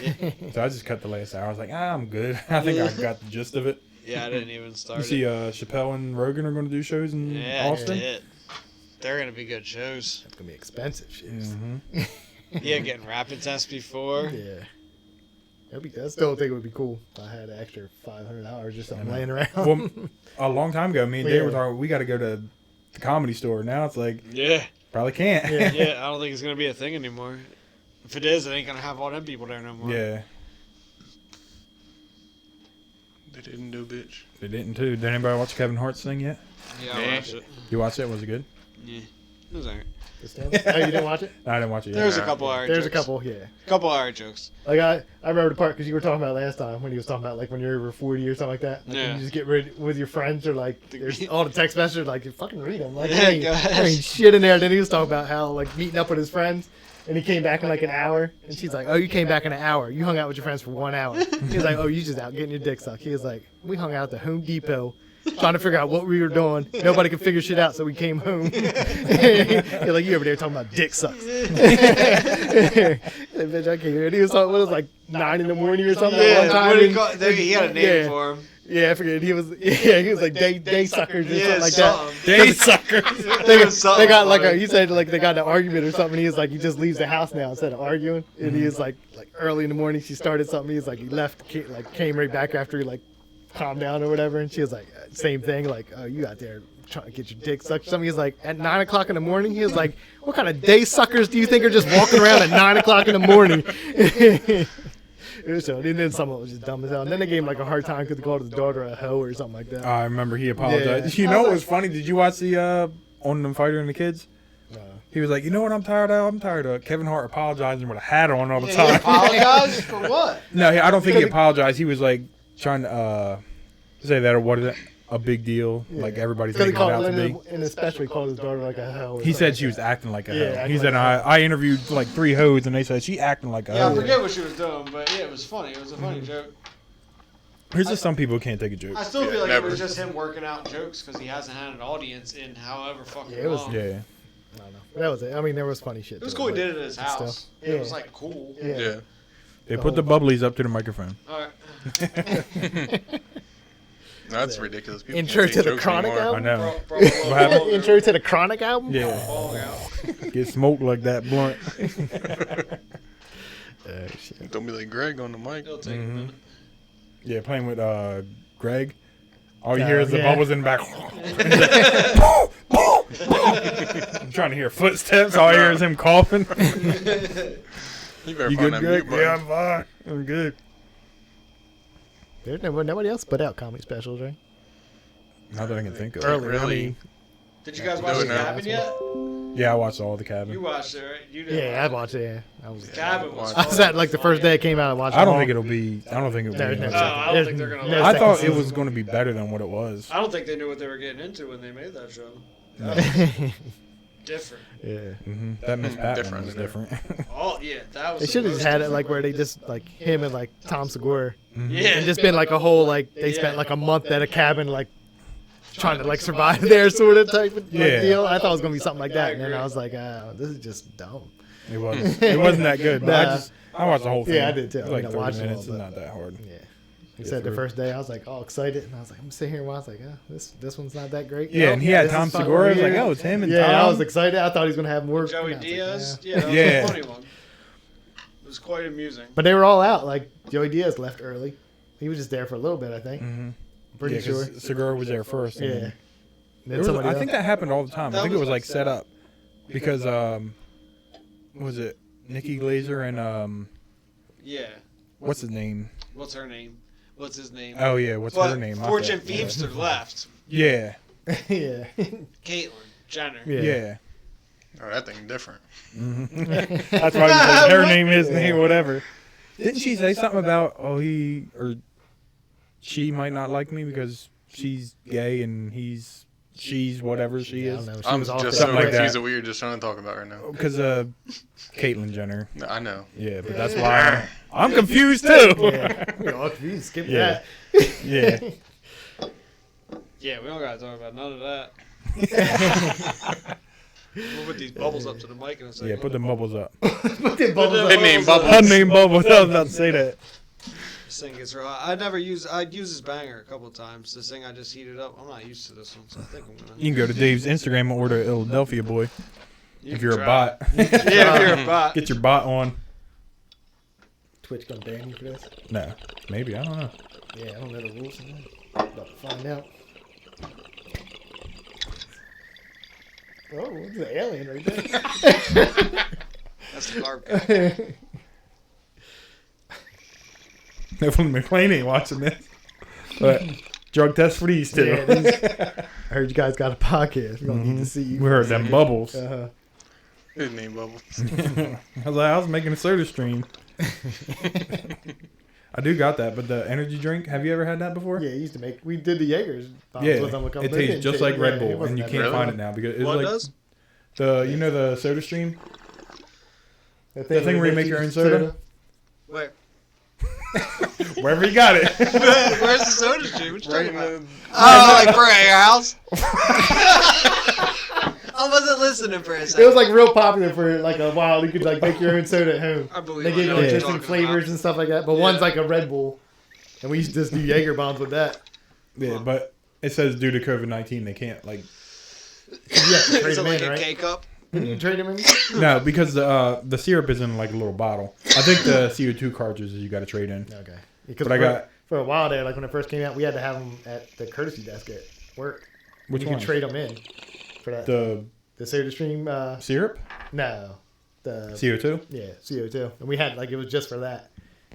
So I just cut the last hour. I was like, I'm good. I think I got the gist of it. Yeah, I didn't even start. You see, Chappelle and Rogan are going to do shows in Yeah, Austin. it. They're gonna be good shows. It's gonna be expensive shit. hmm Yeah, getting rapid tests before. Yeah. I still think it would be cool if I had an extra $500 or something laying around. Well, a long time ago, me and Dave Yeah. were talking. We got to go to the Comedy Store. Now it's like Yeah. probably can't. Yeah. Yeah, I don't think it's gonna be a thing anymore. If it is, it ain't gonna have all them people there no more. Yeah. They didn't do bitch. They didn't too. Did anybody watch Kevin Hart's thing yet? Yeah, I watched it. You watched it? Was it good? Yeah. It was alright. Oh, you didn't watch it? No, I didn't watch it yet. There's a couple alright There's jokes. a couple, yeah. Couple alright jokes. Like I remember the part because you were talking about last time when he was talking about like when you're over 40 or something like that. Like Yeah. when you just get rid with your friends or like there's all the text messages like you fucking read them. Like Yeah, there ain't, go ahead. there ain't shit in there. Then he was talking about how like meeting up with his friends. And he came back in like an hour, and she's like, "Oh, you came back in an hour. You hung out with your friends for 1 hour." He was like, "Oh, you just out getting your dick sucked." He was like, "We hung out at the Home Depot, trying to figure out what we were doing. Nobody could figure shit out, so we came home." He's like, "You over there talking about dick sucks?" Bitch, I can't hear it. He was talking, what was it, like 9 in the morning or something. at one time. what do you call, he had a name Yeah. for him. Yeah, I forget. He was like day suckers or something like that. Day suckers. They got like he said like they got in an argument or something. He was like he just leaves the house now instead of arguing. And he was like early in the morning she started something. He was like he left came right back after he like calmed down or whatever. And she was like same thing like oh you out there trying to get your dick sucked. Something. He was like at 9 o'clock in the morning. He was like what kind of day suckers do you think are just walking around at 9 o'clock in the morning? So, and then some of it was just dumb as hell. And then they gave him like a hard time because they called his daughter a hoe or something like that. I remember he apologized. Yeah. You know what was funny? Did you watch the On Them Fighter and the Kids? He was like, you know what I'm tired of? I'm tired of Kevin Hart apologizing with a hat on all the He time. apologized for what? No, I don't think he apologized. He was like trying to say that or what is it? A big deal. Like everybody's Because he making it out called to be. and especially called his daughter like a hoe. or He something said like she was that. acting like a Yeah, hoe. acting He said like a I interviewed like 3 hoes and they said she acting like a Yeah, I hoe. forget what she was doing, but yeah, it was funny. It was a funny joke. There's just some people who can't take a joke. I still Yeah, feel like never. it was just him working out jokes because he hasn't had an audience in however fucking Yeah, it was- long. Yeah. I don't know. That was it. I mean, there was funny shit. It was to cool he but did it at his still. house. It was Yeah. like cool. Yeah. Yeah. They put the bubblies up to the microphone. Alright. That's ridiculous. People Intro can't to take the jokes Chronic anymore. album? I know. What happened? Intro to the Chronic album? Yeah. Ball out. Get smoked like that blunt. Shit. Don't be like Greg on the mic. It'll take a minute. Yeah, playing with Greg. All you hear is the yeah. bubbles in the back. I'm trying to hear footsteps. All I hear is him coughing. You better You find good, that Greg? mute button. Yeah, I'm fine. I'm good. There's nobody else put out comedy specials, right? Not that I can think of. Earlier, I really? mean, Did you guys watch The No, no. Cabin yet? Yeah, I watched all the You Cabin. watched it, right? You didn't. yeah, I watched it. Yeah. I was. Cabin was. I was at like the first day it came out. I watched. I it don't all. think it'll be. I don't think it'll No, be. no, much. No, I don't think they're gonna no let I second thought it season. was going to be better than what it was. I don't think they knew what they were getting into when they made that show. different. Yeah. That Miss Pat Different, one was yeah. different. Oh yeah, that was. They should have just had it like where they just like him and like Tom Segura, Yeah, and just been like a whole like they spent like a month at a cabin like trying to like survive there sort of type of like, deal. I thought it was gonna be something like that, and then I was like, this is just dumb. It wasn't. It wasn't that good. But Nah. I watched the whole thing. Yeah, I did too. It was I like mean, I 30 watched it minutes. all, It's but- not that hard. Yeah. He said the first day I was like all excited, and I was like, I'm sitting here and I was like, this one's not that great. Yeah, and he had this Tom is fucking Segura. I was like, weird. oh, it's him and yeah, Tom. I was excited. I thought he was gonna have more. Joey I was like, Diaz. yeah. Yeah, that was Yeah. a funny one. It was quite amusing. But they were all out. Like Joey Diaz left early. He was just there for a little bit, I think. Mm-hmm. Pretty Yeah, sure. 'cause Segura was there first. and Yeah. then- And There then was- somebody I else. think that happened all the time. I That think it was was like set up because was it Nikki Glazer and Yeah. what's his name? What's her name? What's his name? Oh yeah, what's But her name? I Fortune forgot. Feimster left. Yeah, yeah. Caitlyn Jenner. Yeah. yeah. Oh, that thing different. That's why we said her name, his name, whatever. Didn't she say something about he or she might not like me because she's gay and she's whatever she Yeah, I is? don't know. She I'm was off just there. so Something like confused that. at what you're just trying to talk about right now. Because Caitlyn Jenner. No, I know. Yeah, but that's why I'm confused too. Yeah. You skip Yeah. that. Yeah. Yeah, we don't gotta talk about none of that. We'll put these bubbles up to the mic in a second. Yeah, put the bubbles up. Put them bubbles up. They named Bubbles. Unnamed bubbles. I was about to say that. This thing gets raw. I'd use this banger a couple of times. This thing I just heated up. I'm not used to this one, so I think I'm gonna. You can go to Dave's Instagram and order Philadelphia boy You if can you're a try. bot. Yeah, if you're a bot. Get your bot on. Twitch gonna ban you for this? No, maybe I don't know. Yeah, I don't know the rules. About to find out. Oh, it's an alien right there. That's the carb guy. Evelyn McLean ain't watching this. But drug test for these two. Yeah, I heard you guys got a podcast. We're gonna need to see you. We heard them bubbles. His name Bubbles. I was like, I was making a soda stream. I do got that, but the energy drink, have you ever had that before? Yeah, he used to make. We did the Jager's. Yeah, it tastes just like Red Bull, and you can't Really? find it now because it's What like does? the soda stream. The thing where you make your own soda? Where? Wherever you got it. Where's the soda stream? What you Right talking in about? the, Oh, like for your house? I wasn't listening for a second. It was like real popular for like a while. You could like make your own soda at home. I believe They I gave you know like what you're different talking flavors about. and stuff like that. But Yeah. one's like a Red Bull, and we used to just do Jager bombs with that. Yeah, but it says due to COVID-19 they can't like You have to trade Is it them like in, a right? K-cup? You can trade them in. no because the syrup is in like a little bottle. I think the CO2 cartridges you got to trade in. Okay. Because But I got for a while there, like when it first came out, we had to have them at the courtesy desk at work. which you one? could trade them in for that. The The Soda Stream. syrup No, the CO2. yeah CO2, and we had like it was just for that.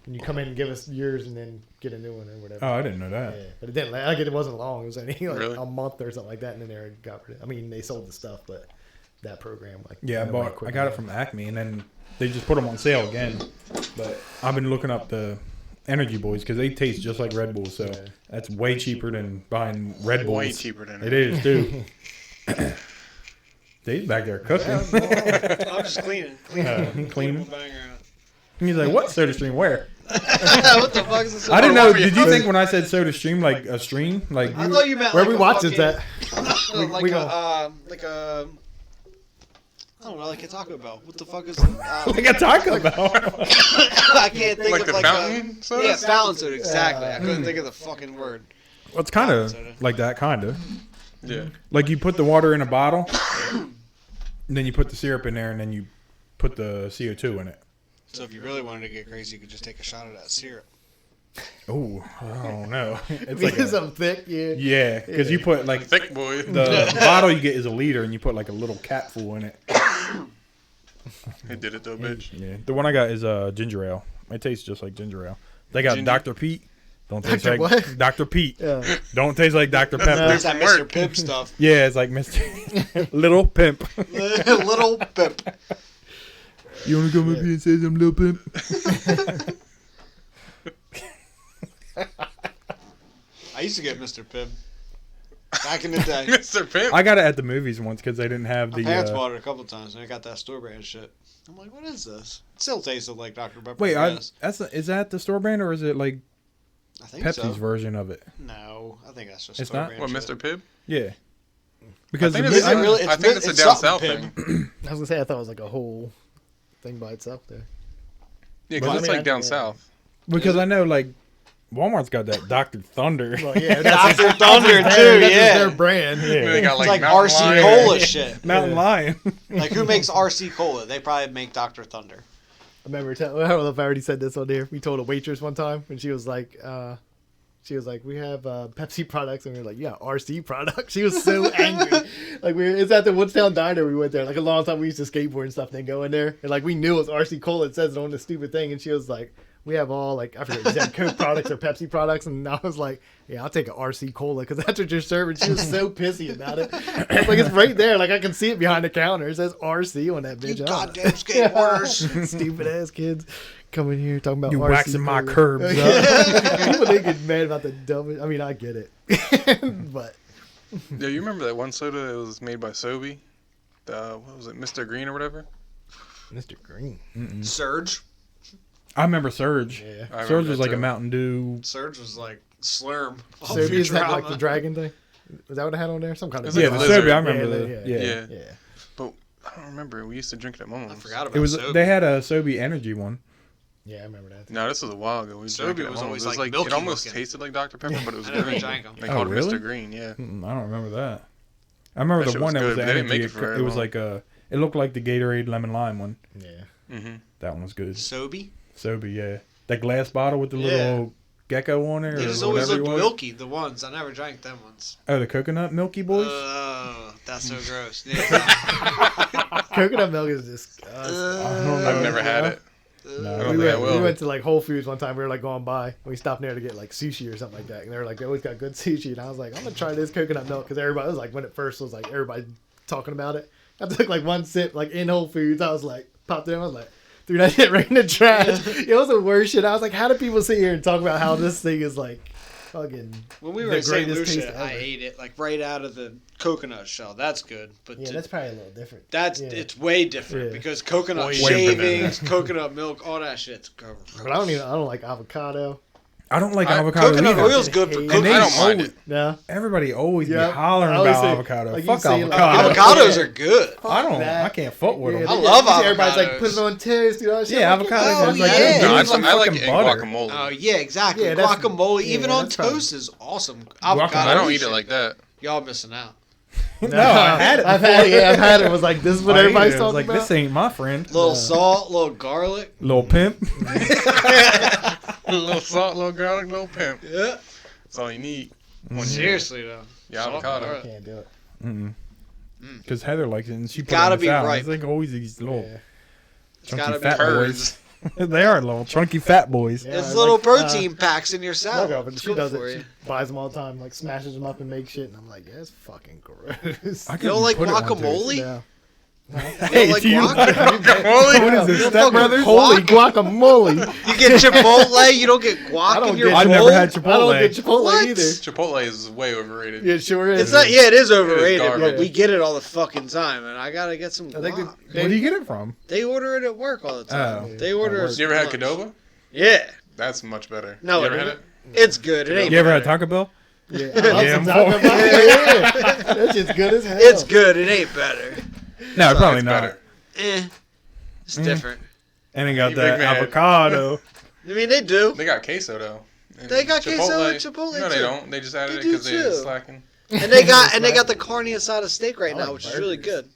And you come in and give us yours, and then get a new one or whatever. Oh, I didn't know that. Yeah, but it didn't. Like it wasn't long. It was only like Really? a month or something like that, and then they got rid of. I mean, they sold the stuff, but that program, like Yeah, nobody I quit got on it from Acme, and then they just put them on sale again. But I've been looking up the Energy Boys because they taste just like Red Bull, so Yeah. that's way cheaper than buying Red Bulls. way cheaper than It is too. Dave's back there cooking. I'm just cleaning. Cleaning. Banger out. He's like, "What soda stream? Where?" What the fuck is this? I didn't know. what were you Did you doing? think when I said soda stream like a stream? Like I thought you meant Where like we a watch fucking, this at? like we a, go. like a, I don't know, like a Taco Bell. What the fuck is like a Taco Bell. I can't think like of the like fountain a, soda? yeah, fountain soda, exactly. I couldn't think of the fucking word. Well, it's kind of Soda. like that, kind of. Yeah. Like you put the water in a bottle, and then you put the syrup in there, and then you put the CO2 in it. So if you really wanted to get crazy, you could just take a shot of that syrup. Oh, I don't know. It's Like like something thick, yeah. yeah, because you put like Thick boy. the bottle you get is a liter, and you put like a little capful in it. They did it though, bitch. Yeah, the one I got is ginger ale. It tastes just like ginger ale. They got Ginger- Dr. Pete. Don't taste Dr. like what? Dr. Pete. Yeah. Don't taste like Dr. Pepper. It's that Mr. Pimp stuff. Yeah, it's like Mr. Little Pimp. Little Pimp. You want to come up here and say some Little Pimp? I used to get Mr. Pimp. Back in the day. Mr. Pimp. I got it at the movies once because they didn't have My the. parents bought it a couple times, and I got that store brand shit. I'm like, what is this? It still tasted like Dr. Pepper. Wait, yes. is that the store brand or is it like I think Pepsi's so. version of it? No, I think that's just It's store not? brand What, shit. Mr. Pibb? Yeah. Because I think the- Is it really? I think it's a down south something thing. I was gonna say I thought it was like a whole thing by itself there. Yeah, because it's I mean, like down yeah. south. because I know like Walmart's got that Dr. Thunder. Well, yeah, Dr. Thunder too, that's just yeah. their brand. And they got It's like Mountain RC Lion. Cola shit. Mountain Lion. Like, who makes RC Cola? They probably make Dr. Thunder. I remember, I don't know if I already said this on there. We told a waitress one time, and she was like, we have Pepsi products, and we were like, yeah, RC products. She was so angry. Like, it's at the Woodstown Diner. We went there like a long time. We used to skateboard and stuff, then go in there, and like we knew it was RC Cola. It says it on the stupid thing, and she was like, we have all like I forget, is that Coke products or Pepsi products? And I was like, yeah, I'll take an RC Cola because that's what you're serving. She was so pissy about it. I was like, it's right there. Like I can see it behind the counter. It says RC on that bitch. You I goddamn skateboarders. Stupid ass kids coming here talking about You RC waxing my Cola. curbs up. People they get mad about the dumbest. I mean, I get it, but Yeah, you remember that one soda that was made by Sobe? What was it, Mr. Green or whatever? Mr. Green. Surge. I remember Surge. Yeah. I remember Surge was that like a too. Mountain Dew. Surge was like Slurm. So is that like the dragon thing? Was that what I had on there? Some kind of It's like Yeah, a the lizard. Sobe. I remember Yeah, the. yeah, Yeah. Yeah. Yeah. But I don't remember. We used to drink it at Mom's. I forgot about It was. Sobe. They had a Sobe Energy one. Yeah, I remember that. No, this was a while ago. We Sobe drank it at was Mom's. always It was like like milky it almost looking. tasted like Dr. Pepper, but it was I never green. drank 'em. They Oh, called it really? Mr. Green. Yeah. I don't remember that. I remember That the shit one was that was good. the They didn't energy. make it for very It was long. like a. It looked like the Gatorade lemon lime one. Yeah. Mm-hmm. That one was good. Sobe. Sobe, yeah. That glass bottle with the Yeah. little gecko on it. They or just always whatever it looked was. milky, the ones. I never drank them ones. Oh, the coconut milky boys. Oh, that's so gross. Yeah. Coconut milk is disgusting. I've never had it. No. I don't We think I went, will. we went to like Whole Foods one time. We were like going by. We stopped there to get like sushi or something like that. And they were like, they always got good sushi. And I was like, I'm gonna try this coconut milk because everybody was like, when it first was like everybody talking about it. I took like one sip like in Whole Foods. I was like, popped in. I was like, threw that shit right in the trash. It was the worst shit. I was like, how do people sit here and talk about how this thing is like fucking When we were the in St. greatest taste Lucia, I ever. ate it like right out of the coconut shell. That's good, but Yeah, that's probably a little different. that's yeah. it's way different Yeah. because coconut Way shavings, coconut milk, all that shit's covered. But I don't like avocado. I don't like I- avocado Coconut either. oil's good for And cooking. they I don't mind always- it. No. Everybody always Yeah. be hollering I always about say- avocado. like you Fuck say, like, avocado. Avocados are good. I don't. that. I can't fuck with them. I love Everybody's like, avocados. put it on toast, you know? Shit. Yeah, I'm like, avocados. Oh, It's like, yeah. give No, me I some like fucking it in butter. guacamole. Oh yeah, exactly. Yeah, that's- Guacamole, yeah, even on that's fine. toast, is awesome. Guacamole? Avocado. I don't eat it like that. Y'all missing out. No, I had it. I've had it. I've had it. It was like, this is what I ate everybody's it. I was talking like, about. this ain't my friend. Little salt, little garlic. Little pimp. A little salt, little garlic, little pimp. Yeah. That's all you need. Seriously though. Yeah, Salt, avocado. garlic. Can't do it. Because Heather likes it, and she put Gotta it on the be salad. ripe. It's like always these little Yeah. It's chunky gotta be fat curds. boys. They are little chunky fat boys. Yeah, It's like, little protein packs in your My salad. girlfriend, It's she good does for it. you. She buys them all the time, like smashes them up and makes shit. And I'm like, yeah, it's fucking gross. I You couldn't don't like put it on toast. guacamole? No. You don't like do you- guac? What is this, You Step fucking Brothers? Holy guacamole! You get Chipotle, you don't get I guac don't in your get- I've bowl? never had I don't Chipotle. get Chipotle What? either. Chipotle is way overrated. Yeah, it sure is. It's not. Yeah, it is overrated, but garbage. we get it all the fucking time, and I gotta get some I think guac. Where do you get it from? They order it at work all the time. Oh. They order. At it work. You ever had lunch. Qdoba? Yeah, That's much better. No, you ever it had isn't. it? it's good. It ain't. You ever had better. Taco Bell? Yeah, I love Yeah, some I'm Taco for- Bell. Yeah, that's just good as hell. It's good. It ain't better. No, probably It's not. better. It's different. And it got You that big man. avocado. I mean, they do. They got queso though. And They got queso at Chipotle, No, they too. don't. They just added They it do, because they're too. slacking. And they got the carne asada steak right I now, like which is really burgers. good.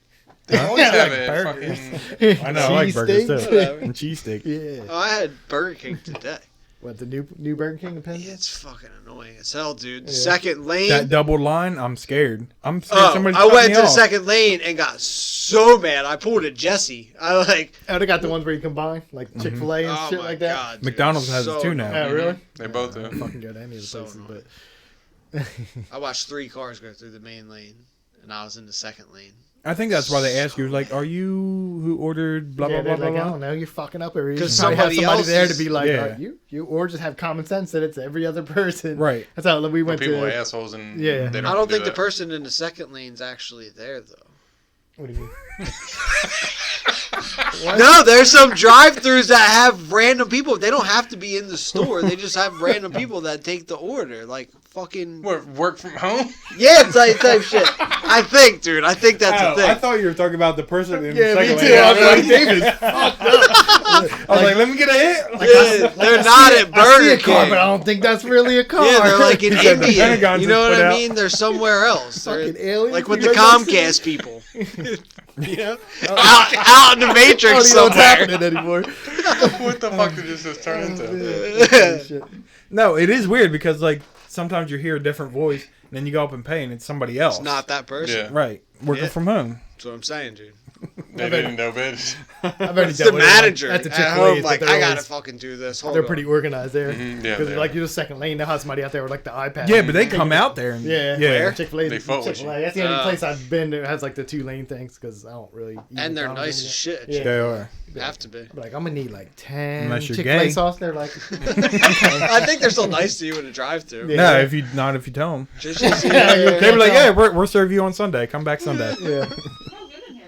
They always I have like it. burgers. Fucking. I know, I like burgers Cheesesteak? too. Whatever. And cheesesteak. Yeah. Oh, I had Burger King today. What, the new Burger King in Pennsylvania? It's fucking annoying as hell, dude. The Yeah. second lane. That double line, I'm scared. I'm scared Oh, somebody's I cut went me to the off. second lane and got so mad. I pulled a Jesse. I like. Oh, they got the ones where you combine, like Chick-fil-A and Oh shit my like that. god. dude. McDonald's has it So too now. Oh, really? They both I do. fucking go to any of the So places, annoying. but I watched 3 cars go through the main lane, and I was in the second lane. I think that's why they ask you, like, are you who ordered blah, blah, blah, they're blah, like, I blah? don't know, you're fucking up every. Because Because somebody somebody there else to be like, Yeah. you, or just have common sense that it's every other person. Right. That's how we But went people are to. assholes and Yeah. they I don't think the that. person in the second lane's actually there, though. What do you mean? No, there's some drive-thrus that have random people. They don't have to be in the store. They just have random people that take the order. Like, fucking... What, work from home? Yeah, type shit. I think, dude. I think that's a thing. I thought you were talking about the person in Yeah, the me second too. lane. I was like, David, fucked up. I was like, let me get a hit. Yeah, they're not at I see Burger a car, King. but I don't think that's really a car. Yeah, they're like in said the India. Pentagon You know just what put I out- mean? They're somewhere else. They're Fucking aliens. like with You the guys don't Comcast see- people. Yeah. out in the I Matrix don't even know what's somewhere. happening anymore. What the fuck did this just turn into? Yeah. Shit. No, it is weird because, like, sometimes you hear a different voice, and then you go up and pay, and it's somebody else. It's not that person. Yeah. Right. Working Yeah. from home. That's what I'm saying, dude. They didn't know, bitch. I've already It's dealt the with it, like, manager at the at Chipotle. home. Like, I gotta fucking do this. Hold They're on. pretty organized there. Mhm, yeah, Because they like are. you're the second lane, they'll have somebody out there with like the iPad. Yeah, but they come out there. And, Yeah, Yeah. Chick-fil-A. They fought with you. Chick-fil-A. That's the only place I've been that has like the 2-lane things because I don't really. Eat And they're McDonald's nice as anymore. shit. Yeah. They are. They have to be. I'm like, I'm gonna need like 10 Unless you're Chick-fil-A gay. sauce. They're like, I think they're still nice to you in a drive-thru. Yeah. No, if you tell them. Just, Yeah, They were like, yeah, we'll serve you on Sunday. Come back Sunday. yeah. Smells good in here.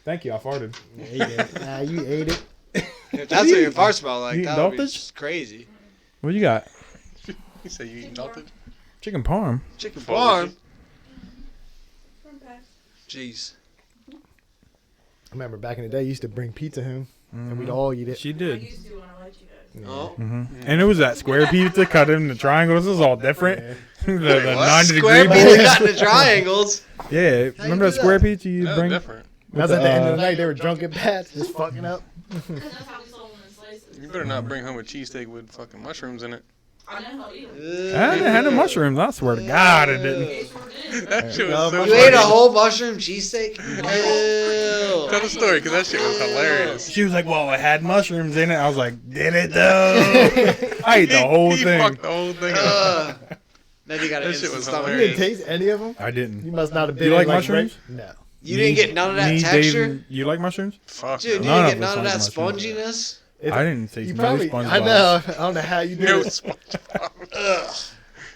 Thank you. I farted. You ate it. Nah, you ate it. if that's what your fart smell like, You that would be indulged? just crazy. What you got? You say you eat nothing? Chicken parm. Chicken Full parm. Okay. Jeez. I remember back in the day, you used to bring pizza home and Mm-hmm. we'd all eat it. She I did. used to when I let you guys. Oh. And it was that square pizza cut in the triangles. This is all different. the What? 90 Square degree pizza bowl. cut into triangles. Yeah. you Remember do that square that? pizza you That's bring? different. That's at the end of the Uh, night. They were drunk at bats, just fucking up. Because that's how we sold them in slices. You better not bring home a cheesesteak with fucking mushrooms in it. I know how to eat them. I didn't have no mushrooms. I swear to God, it didn't. It sure did. That shit was No, so You ate a funny. whole mushroom cheesesteak? Ew. Tell the story, because that shit was hilarious. She was like, well, it had mushrooms in it. I was like, did it though? I ate the whole He thing. fucked the whole thing up. Then you got an That shit instant was stomach You hilarious. ache. didn't taste any of them? I didn't. You must not have Do been you like like mushrooms? No. You didn't get none of that Me, texture? Dave, you like mushrooms? Fuck Dude, you no. didn't None get of none of us that like mushrooms. sponginess? I didn't taste You no probably. SpongeBob. I know. I don't know how you did No it. SpongeBob. Ugh.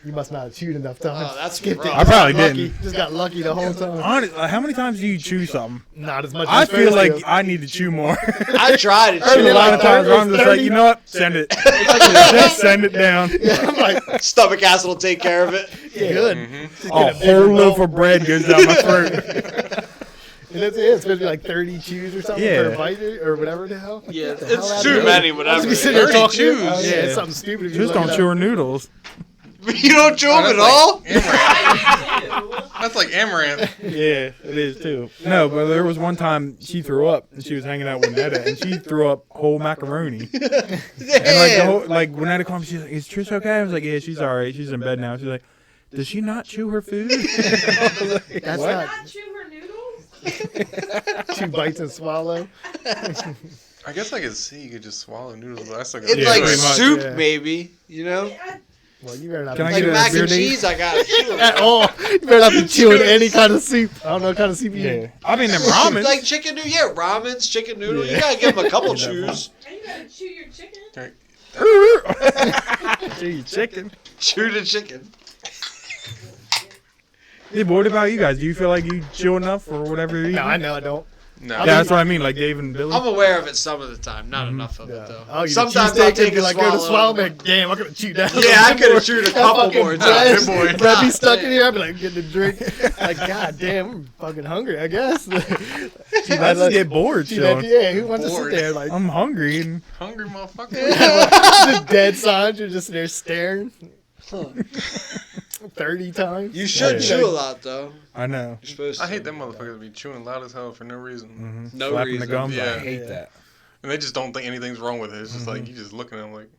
You must not have chewed enough times. Oh, that's Skipped it. rough. I probably Lucky. didn't. Just got lucky the whole time. Honest, how many times do you chew something? Not as much. I as feel first like though. I need to chew more. I tried it. I There's a mean, lot of like, times where I'm just like, 30. you know what? Send it. Just send it down. Yeah, I'm like, Stomach acid will take care of it. yeah, good. A whole loaf of bread goes down my throat. And that's it. It's supposed to be like 30 chews or something Yeah. per bite or whatever the hell. Yeah, Get the hell it's out too of many, here. whatever. You sit there 30 talking. chews. Yeah, Yeah. it's something stupid. if you Just look don't it chew up. her noodles. You don't chew them at all? That's like amaranth. Yeah, it is too. No, but there was one time she threw up and she was hanging out with Netta and she threw up whole macaroni. And like the whole, like when Netta called me, she's like, "Is Trish okay?" I was like, "Yeah, she's all right. She's in bed now." She's like, "Does she not chew her food?" That's What? not Not chew her noodles? 2 bites and swallow. I guess I could see you could just swallow noodles, but I still It's gotta like do it. pretty much, soup, yeah. maybe. You know? Well, you better not Can be I Like get a mac beer and date? cheese, I gotta chew at them. all. You better not be chewing any kind of soup. I don't know what kind of soup you Yeah, eat. I mean them ramen. Like chicken noodle, yeah, ramens, chicken noodle. You gotta give them a couple chews. And you gotta chew your chicken? Chew your chicken. Chew the chicken. Yeah, but what about you guys? Do you feel like you chew enough or whatever you eat? No, I know I don't. No. Yeah, that's what I mean. Like Dave and Billy. I'm aware of it some of the time, not enough of it though. Oh, you Sometimes I'll I'll take be a like, go to swallow. swallow. I'm like, damn, I'm gonna chew down. Yeah, I could have chewed a couple more times. Bread, bread be stuck in here. I'd be like, get the drink. Like, god damn, I'm fucking hungry. I guess. I just get bored. Chilling. Yeah, who wants to Bored. sit there like I'm hungry and Hungry motherfucker. the dead signs? You're just there staring. 30 times. You should Yeah. chew a lot though. I know. You're supposed to. I hate them motherfuckers be chewing loud as hell for no reason. No Slapping reason. the gums. I Yeah. hate that. And they just don't think anything's wrong with it. It's just like, you just looking at them like,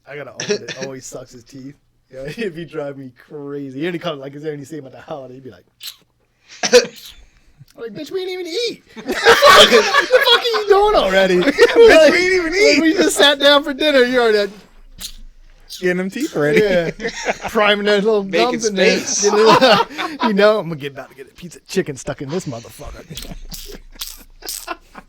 I got an uncle that always sucks his teeth. Yeah, it'd be driving me crazy. He only comes like, is there any see him at the holiday? He'd be like, I'm like, bitch, we didn't even eat. What the fuck are you doing already? Bitch, we didn't even eat. We just sat down for dinner. You already. Getting them teeth ready. Yeah, priming their little Making gums in there. space. You know, I'm about to get a piece of chicken stuck in this motherfucker.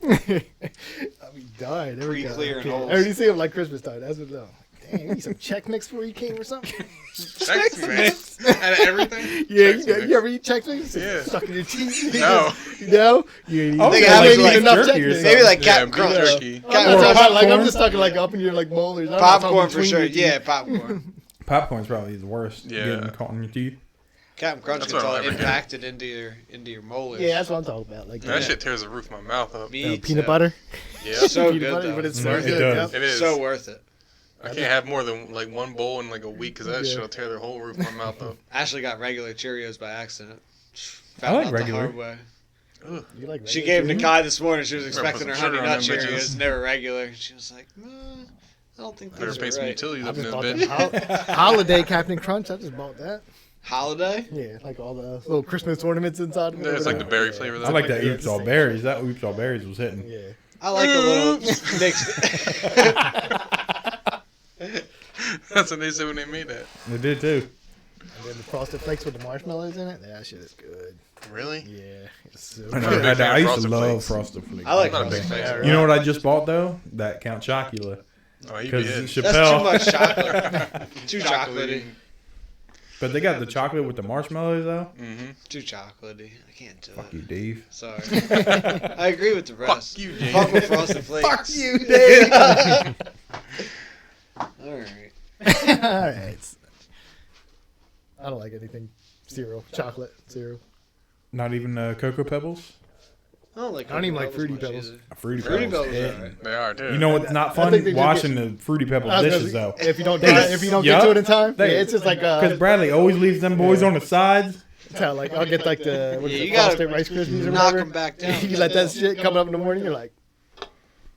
I'll be dying. There we go. Pre-clearing Okay. holes. I already see him like Christmas time. That's what though. Damn, you need some Chex Mix before you came or something? Chex Mix. Out of everything? Yeah, Chex you Mix. ever eat Chex Mix? Yeah. Stuck in your teeth? No. No? You ain't Oh, eating, they you have ain't it like eating enough jerky Chex or Mix. Maybe like Yeah, Captain beef Crunch. jerky. I'm not Or talking about, like, I'm popcorn. just talking like up in your like molars. I'm not talking Popcorn for between sure. your teeth. Yeah, popcorn. Popcorn's probably the worst. Yeah. Getting caught in your teeth. Captain Crunch That's gets what all I'll ever get. impacted into your molars. Yeah, that's what I'm talking about. Like That shit tears the roof of my mouth up. Me peanut too. butter. Yeah. So Peanut good butter, though. but it's Mm, so it good. does. Yep. It is. So worth it. I can't have more than like one bowl in like a week because that Yeah. shit'll tear the whole roof of my mouth up. Ashley got regular Cheerios by accident. I Found like out regular. the hard way. Ugh. You like She regular gave them to Cheerios? Kai this morning. She was Better put expecting her some Honey sugar Nut on them bitches. Cheerios, and they were regular. She was like, I don't think Better these pay are some right. utilities I up in just this bought bitch. the holiday Captain Crunch. I just bought that. Holiday? Yeah, like all the little Christmas ornaments inside of it. Yeah, it's like the berry Yeah. flavor I though. like that Yeah, Oops it's the All same Berries. That Oops All Berries was hitting. Yeah. I like a little mixed. That's what they said when they made that. They did too. And then the Frosted Flakes with the marshmallows in it. That shit is good. Really? Yeah. It's so I, not a good. big fan I of used to Frosted love Flakes. Frosted Flakes. I like I'm not a big Frosted fan. Flakes. You know what I just bought though? That Count Chocula. Oh, you Because be That's Chappelle. too much chocolate. Too chocolatey. But they got the chocolate with the marshmallows though. Mm-hmm. Too chocolatey. I can't do Fuck it. you, Dave. Sorry. I agree with the rest. Fuck you, James. Fuck with Frosted Flakes. Fuck you, Dave. Alright. All right. I don't like anything cereal, chocolate cereal. Not even Cocoa Pebbles. I don't like I don't even like Pebbles Fruity much Pebbles. either. Fruity Fruity Pebbles. Pebbles are alright. They are too. You know what's not I fun? think they just Washing the Fruity Pebble I was gonna dishes say, though. If you don't, They- if you don't Yup. get to it in time, They- yeah, it's just like Because Bradley always leaves them boys on the sides. tell, like I'll get like the what is Yeah, it, you gotta Frosted Rice Krispies or knock whatever. them back down. You let that shit coming up in the morning, you're like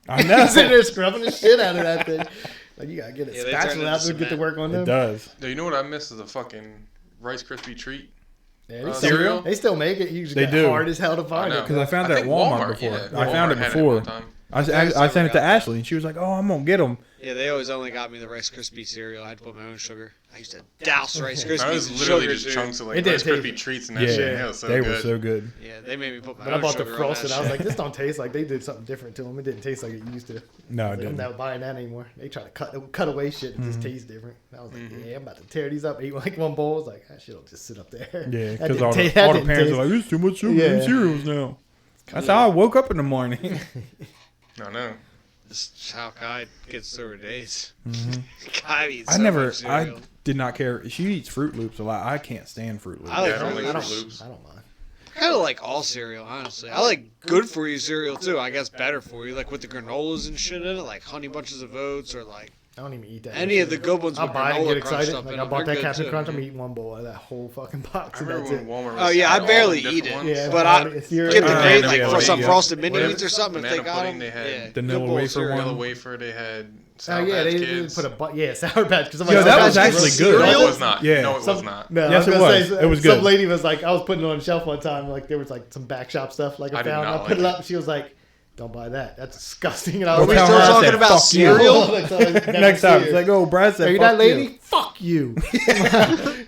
I sitting know. there scrubbing the shit out of that thing. Like you gotta get a Yeah, they turn spatula into out to get to cement. work on It them. does. Dude, you know what I miss is a fucking Rice Krispie treat. Yeah, Cereal? they still make it. You just They got do. hard as hell to find I it. know. Because I found it at think Walmart before. yeah. I found it Walmart had before. one time. I sent it to Ashley, and she was like, "Oh, I'm gonna get them." Yeah, they always only got me the Rice Krispie cereal. I had to put my own sugar. I used to douse Rice Krispies I was in literally sugar, just dude. chunks of like It did Rice taste- Krispie treats and that Yeah, shit. It was so they good. were so good. Yeah, they made me put my But I own bought the sugar frosted. on I was that like, this don't taste like they did something different to them. It didn't taste like it used to. No, it I'm didn't. not buying that anymore. They try to cut away shit and just taste different. And I was like, yeah, I'm about to tear these up. Eat like one bowl. I was like, that shit'll just sit up there. Yeah, That because didn't all ta- the that parents didn't are taste- like, "There's too much sugar in Yeah. cereals now." That's how I woke up in the morning. I know. This is how Kai gets through her days. Mhm. Kai eats I so never, much I cereal. did not care. She eats Fruit Loops a lot. I can't stand Fruit Loops. I like Yeah, I don't Fruit like Loops. Fruit Loops. I don't mind. I kind of like all cereal, honestly. I like good for you cereal too. I guess better for you, like with the granolas and shit in it, like Honey Bunches of Oats or like I don't even eat that. any of the good ones I'll with buy it and granola get crunch excited. stuff Like in I them. bought They're that good, Captain too. Crunch. I'm eating one bowl of that whole fucking box, I and remember that's when it. Walmart was Oh, yeah, I all barely different eat it. ones. Yeah, But I it's cereal. get the Uh, grade yeah, like yeah, for some yeah. frosted mini Banana- wheats or something if they got pudding them. they had. Yeah, The good Nilla bowl wafer cereal. one. Vanilla wafer, they had Oh Sour yeah, Patch they Kids. put a Sour Patch because I'm Yeah, like, that Sour was Patch actually Kids good. No, cereal? it was not. Yeah. No, it was Some- not. No, Yes, I was it gonna was. say, It was Some good. lady was like, I was putting it on the shelf one time. Like there was like some back shop stuff. Like I I did found, not I put like it it. up. And she was like, "Don't buy that. That's disgusting." And I Are was we Tell still her I talking said, about "Fuck you." cereal? Next time, it's like, "Oh, Brad said, "Are you fuck that lady? Fuck you."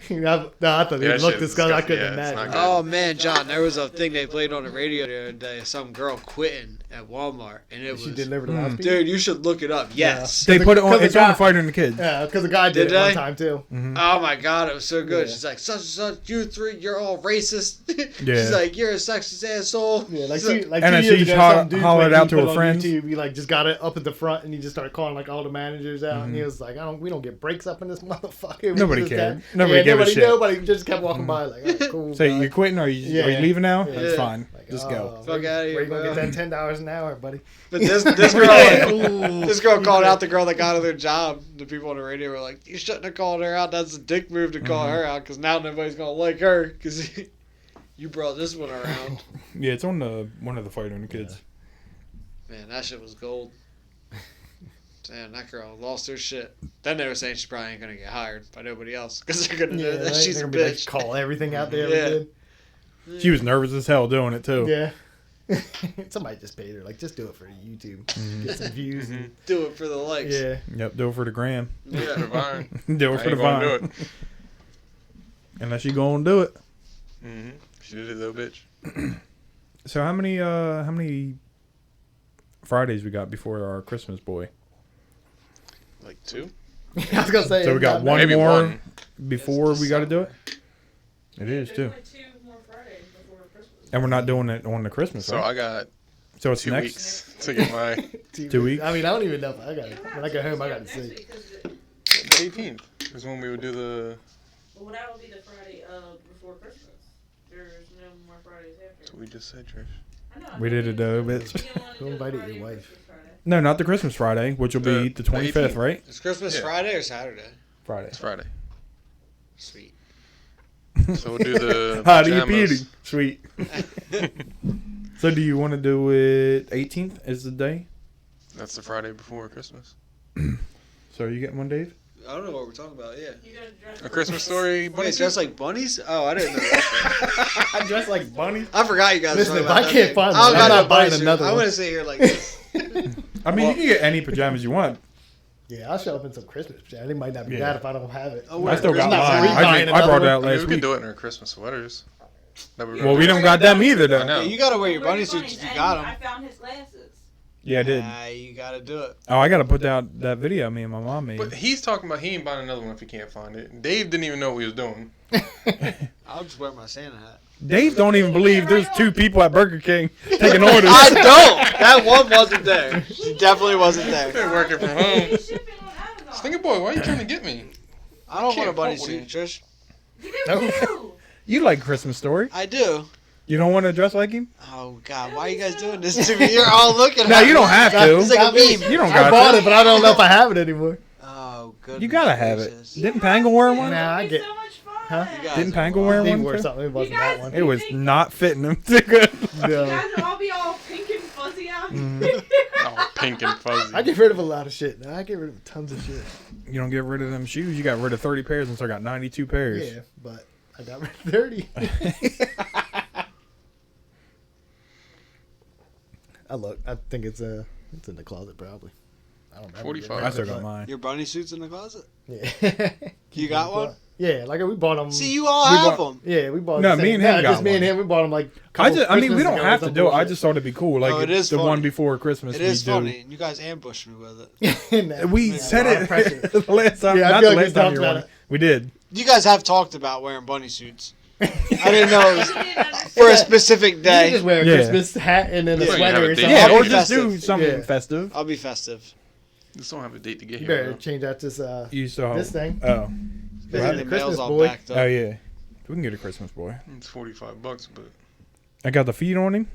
No, I thought Yeah, it that looked shit is disgusting. I disgusting. couldn't Yeah, it's imagine. not Oh man, John, there was a thing they played on the radio the other day. Some girl quitting at Walmart, and it She was, delivered a loudspeaker. dude, you should look it up. Yes. They put it on. Because It's the on guy- the Fighter and the Kids. Yeah, because the guy did Did it one they? time too. Oh my god, it was so good. Yeah. She's like, such and such, you three, you're all racist. Yeah. She's like, you're a sexist asshole. Yeah, like She's like, two, like And 2 then years she ago, some dude hollered played- out he to put her it on friends. YouTube, he like just got it up at the front and he just started calling like all the managers out and he was like, we don't get breaks up in this motherfucker. We Nobody just cared. that. Nobody gave a nobody, shit. Nobody just kept walking by like, oh, cool. Say, guy. you quitting or are you Yeah. leaving now? Yeah. That's fine. Like, Just oh, go. Fuck outta here, Where you gonna bro. get that $10 an hour, buddy? but this girl called out the girl that got her their job. The people on the radio were like, you shouldn't have called her out. That's a dick move to call her out because now nobody's gonna like her because you brought this one around. Yeah, it's on the one of the Fighter and the Kids. Man, that shit was gold. Damn, that girl lost her shit. Then they were saying she probably ain't gonna get hired by nobody else because they're gonna know that she's a They're gonna be like, bitch. call everything out there. Yeah. We did. She was nervous as hell doing it too. Yeah. Somebody just paid her. Like, just do it for YouTube. Get some views. Mhm. Do it for the likes. Yeah. Yep, do it for the gram. Yeah, the Vine. Do it I for the ain't gonna vine. do it. Unless you gonna do it. Mm-hmm. She did it though, bitch. So how many Fridays we got before our Christmas boy? Like 2? I was gonna say. So we got one Maybe more one. before It's we got to do it. It is There's too, only 2 more Fridays before Christmas. and we're not doing it on the Christmas. So right? I got So it's 2 next. weeks to get my 2 weeks? I mean, I don't even know if I got it. When I get home, I got to Next see. week, 'cause it- the 18th. Is when we would do the. Well, that will be the Friday before Christmas. There's no more Fridays after. That's what we just said, Trish. I know, We did it though, bitch. You didn't wanna Who do it invited Friday your or wife? Christmas Friday. No, not the Christmas Friday, which will be the The 25th, 18th. right? It's Christmas Yeah. Friday or Saturday? Friday. It's Friday. Sweet. So we'll do the. How do you pajamas. eating? Sweet. So do you want to do it 18th is the day? That's the Friday before Christmas. So are you getting one, Dave? I don't know what we're talking about. Yeah. You gotta dress A Christmas Story bunny Wait, suit? dressed like bunnies? Oh, I didn't know that. I dress like bunny. I forgot you guys. Listen, were if talking I about can't that find thing. one, I don't I'm got not no bunny buying suit. another I'm one. gonna sit here like this. I mean, you can get any pajamas you want. Yeah, I'll show up in some Christmas pajamas. It might not be Yeah. bad if I don't have it. Oh, I still got I'm not mine. rebuying I another brought it one. out I mean, last we week. could do it in our Christmas sweaters. That we Well, we don't got them either I though. know. Yeah, you gotta wear your bunny Where's suits if you bunnies? got And them. I found his glasses. Yeah, I did. Nah, you gotta do it. Oh, I got to put out that video me and my mom made. But he's talking about he ain't buying another one if he can't find it. Dave didn't even know what he was doing. I'll just wear my Santa hat. Dave don't even believe there's 2 people at Burger King taking orders. I don't. That one wasn't there. She definitely wasn't there. They're working from home. He's shipping on Amazon. Stinky boy, why are you trying to get me? I don't want a Can't bunny fuck suit, with Trish. You No. do. You like Christmas Story? I do. You don't want to dress like him? Oh God, why are you guys doing this to me? You're all looking. No, at you me. don't have to. It's like a meme. You don't I got bought to. it, but I don't know if I have it anymore. Oh, good. You gotta have it. Didn't Pangle wear one? Nah, I It's get- so much fun. Huh? You guys Didn't are Pangle wild. wear He one? wore too? something. It wasn't You that guys- one. It was not fitting him too good. You No. guys will all be all pink and fuzzy out here. Oh, pink and fuzzy. I get rid of a lot of shit. I get rid of tons of shit. You don't get rid of them shoes. You got rid of 30 pairs and so I got 92 pairs. Yeah, but I got rid of 30. I think it's in the closet probably. I don't remember. 45. I still got mine. Your bunny suits in the closet? Yeah. You got one? Yeah, like we bought them. See, you all we have bought- them. Yeah, we bought. No, the me same- and him nah, got just me and one. him. We bought them like. I just, I mean, we Christmases don't ago or have to some do it. I bullshit. just thought it'd be cool. Like No, it is the funny. one before Christmas. It we is do. funny. And you guys ambushed me with it. Nah. We Yeah, said a lot of it pressure. the last time. Yeah, I not feel the like we last time talked you were about on. it. We did. You guys have talked about wearing bunny suits. I didn't know it was You didn't understand. for a specific You day. just wear a Yeah. Christmas hat and then a Yeah, you sweater have a or date. something. Yeah, I'll or be just do festive. something Yeah. festive. I'll be festive. Just don't have a date to get You here. better Bro. change out this You still have this thing. Oh, This And is the the mail's Christmas all boy. backed up. oh yeah. We can get a Christmas boy. It's $45, but I got the feet on him.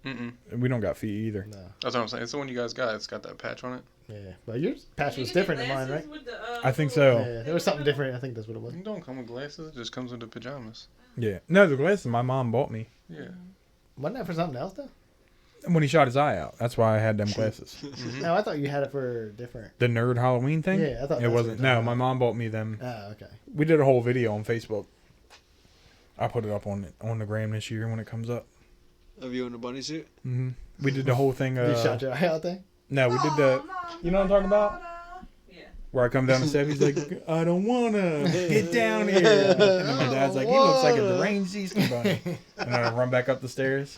mm-mm. We don't got feet either. No, That's what I'm saying. It's the one you guys got. It's got that patch on it. yeah, but yours patch You was get the different than mine, right? glasses with the, I think little- so. Yeah, there was something different. I think that's what it was. It don't come with glasses. It just comes with the pajamas. Yeah. No, the glasses my mom bought me Yeah. Wasn't that for something else though? when he shot his eye out. That's why I had them glasses. Mhm. No, I thought you had it for different. The nerd Halloween thing. Yeah, I thought it that's wasn't. what you're No, talking my about. mom bought me them. Oh, okay. We did a whole video on Facebook. I put it up on the gram this year when it comes up. Of you in a bunny suit? Hmm. We did the whole thing. You shot your eye out there? No, we did the. You know what I'm talking about? Yeah. Where I come down the steps, he's like, I don't wanna get down here. And then my dad's like, he looks like a deranged Easter bunny. And then I run back up the stairs.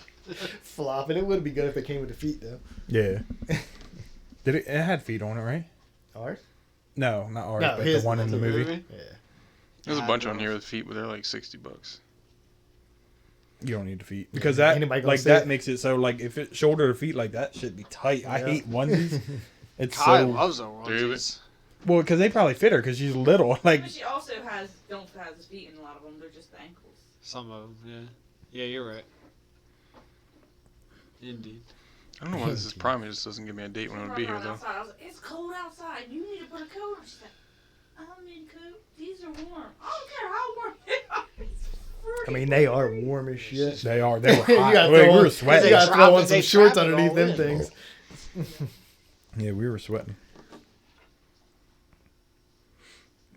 Flopping. It would be good if it came with the feet though. Yeah. Did it? It had feet on it, right? Ours? No, not ours, No, but his the one in the ones. movie. Yeah. There's a Ah, bunch on gross. here with feet, but they're like $60. You don't need the feet because that Anybody gonna like see that it? makes it so like if it shoulder to feet like that should be tight. I Yeah. hate onesies. It's Kai so loves those Dude. onesies. well because they probably fit her because she's little. Like But she also don't have his feet in a lot of them. They're just the ankles. Some of them, yeah. Yeah, you're right. Indeed. I don't know why this is prime. It just doesn't give me a date when I'm gonna be here though. Outside. I was like, it's cold outside. You need to put a coat on. She's like, I don't need a coat. These are warm. I don't care how warm they are. It's I mean, they are warm as shit. they are. They were You hot. gotta Wait, throw we on- were sweating. You gotta throw on They some trap shorts it underneath all them in. things. Yeah, we were sweating.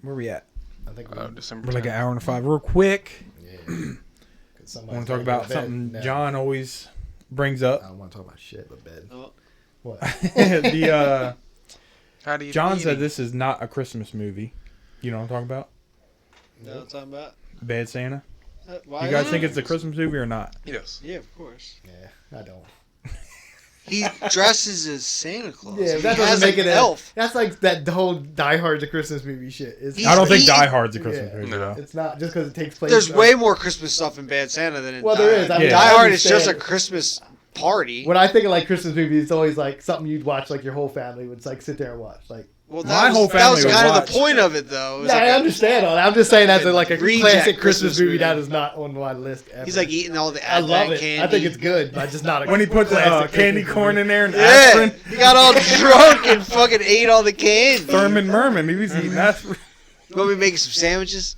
Where we at? I think December. We're like an 10th. hour and 5. Real quick. yeah. I want to talk about something John always brings I up don't want to talk about shit, but bed. Oh. What? the How do you John feed said him? this is not a Christmas movie. You know what I'm talking about? You know what I'm talking about? Bad Santa. Why You guys not? think it's a Christmas movie or not? Yes. Yeah, of course. Yeah, I don't. He dresses as Santa Claus. Yeah, He that has doesn't make an it elf. That's like that whole Die Hard's a Christmas movie shit. It's, I don't think He- Die Hard's a Christmas Yeah. movie. No. Though. it's not just because it takes place. There's way more Christmas stuff in Bad Santa than in Well, Die there Hard. is. I mean, Yeah. I Die Hard is just a understand. Christmas party. When I think of like Christmas movies, it's always like something you'd watch, like your whole family would like sit there and watch. Like, Well, My that whole was, that family was would kind of watch. the point of it, though. It was yeah, like I a- understand all that. I'm just saying as a, like a Reject classic Christmas Christmas movie movie. that is not on my list. Ever. He's like eating all the I Advent love it. candy. I think it's good, but just not a When he put the classic candy Christmas corn movie. in there and Yeah, aspirin, he got all drunk and fucking ate all the candy. Thurman Merman, he was eating aspirin. Want me to make some sandwiches?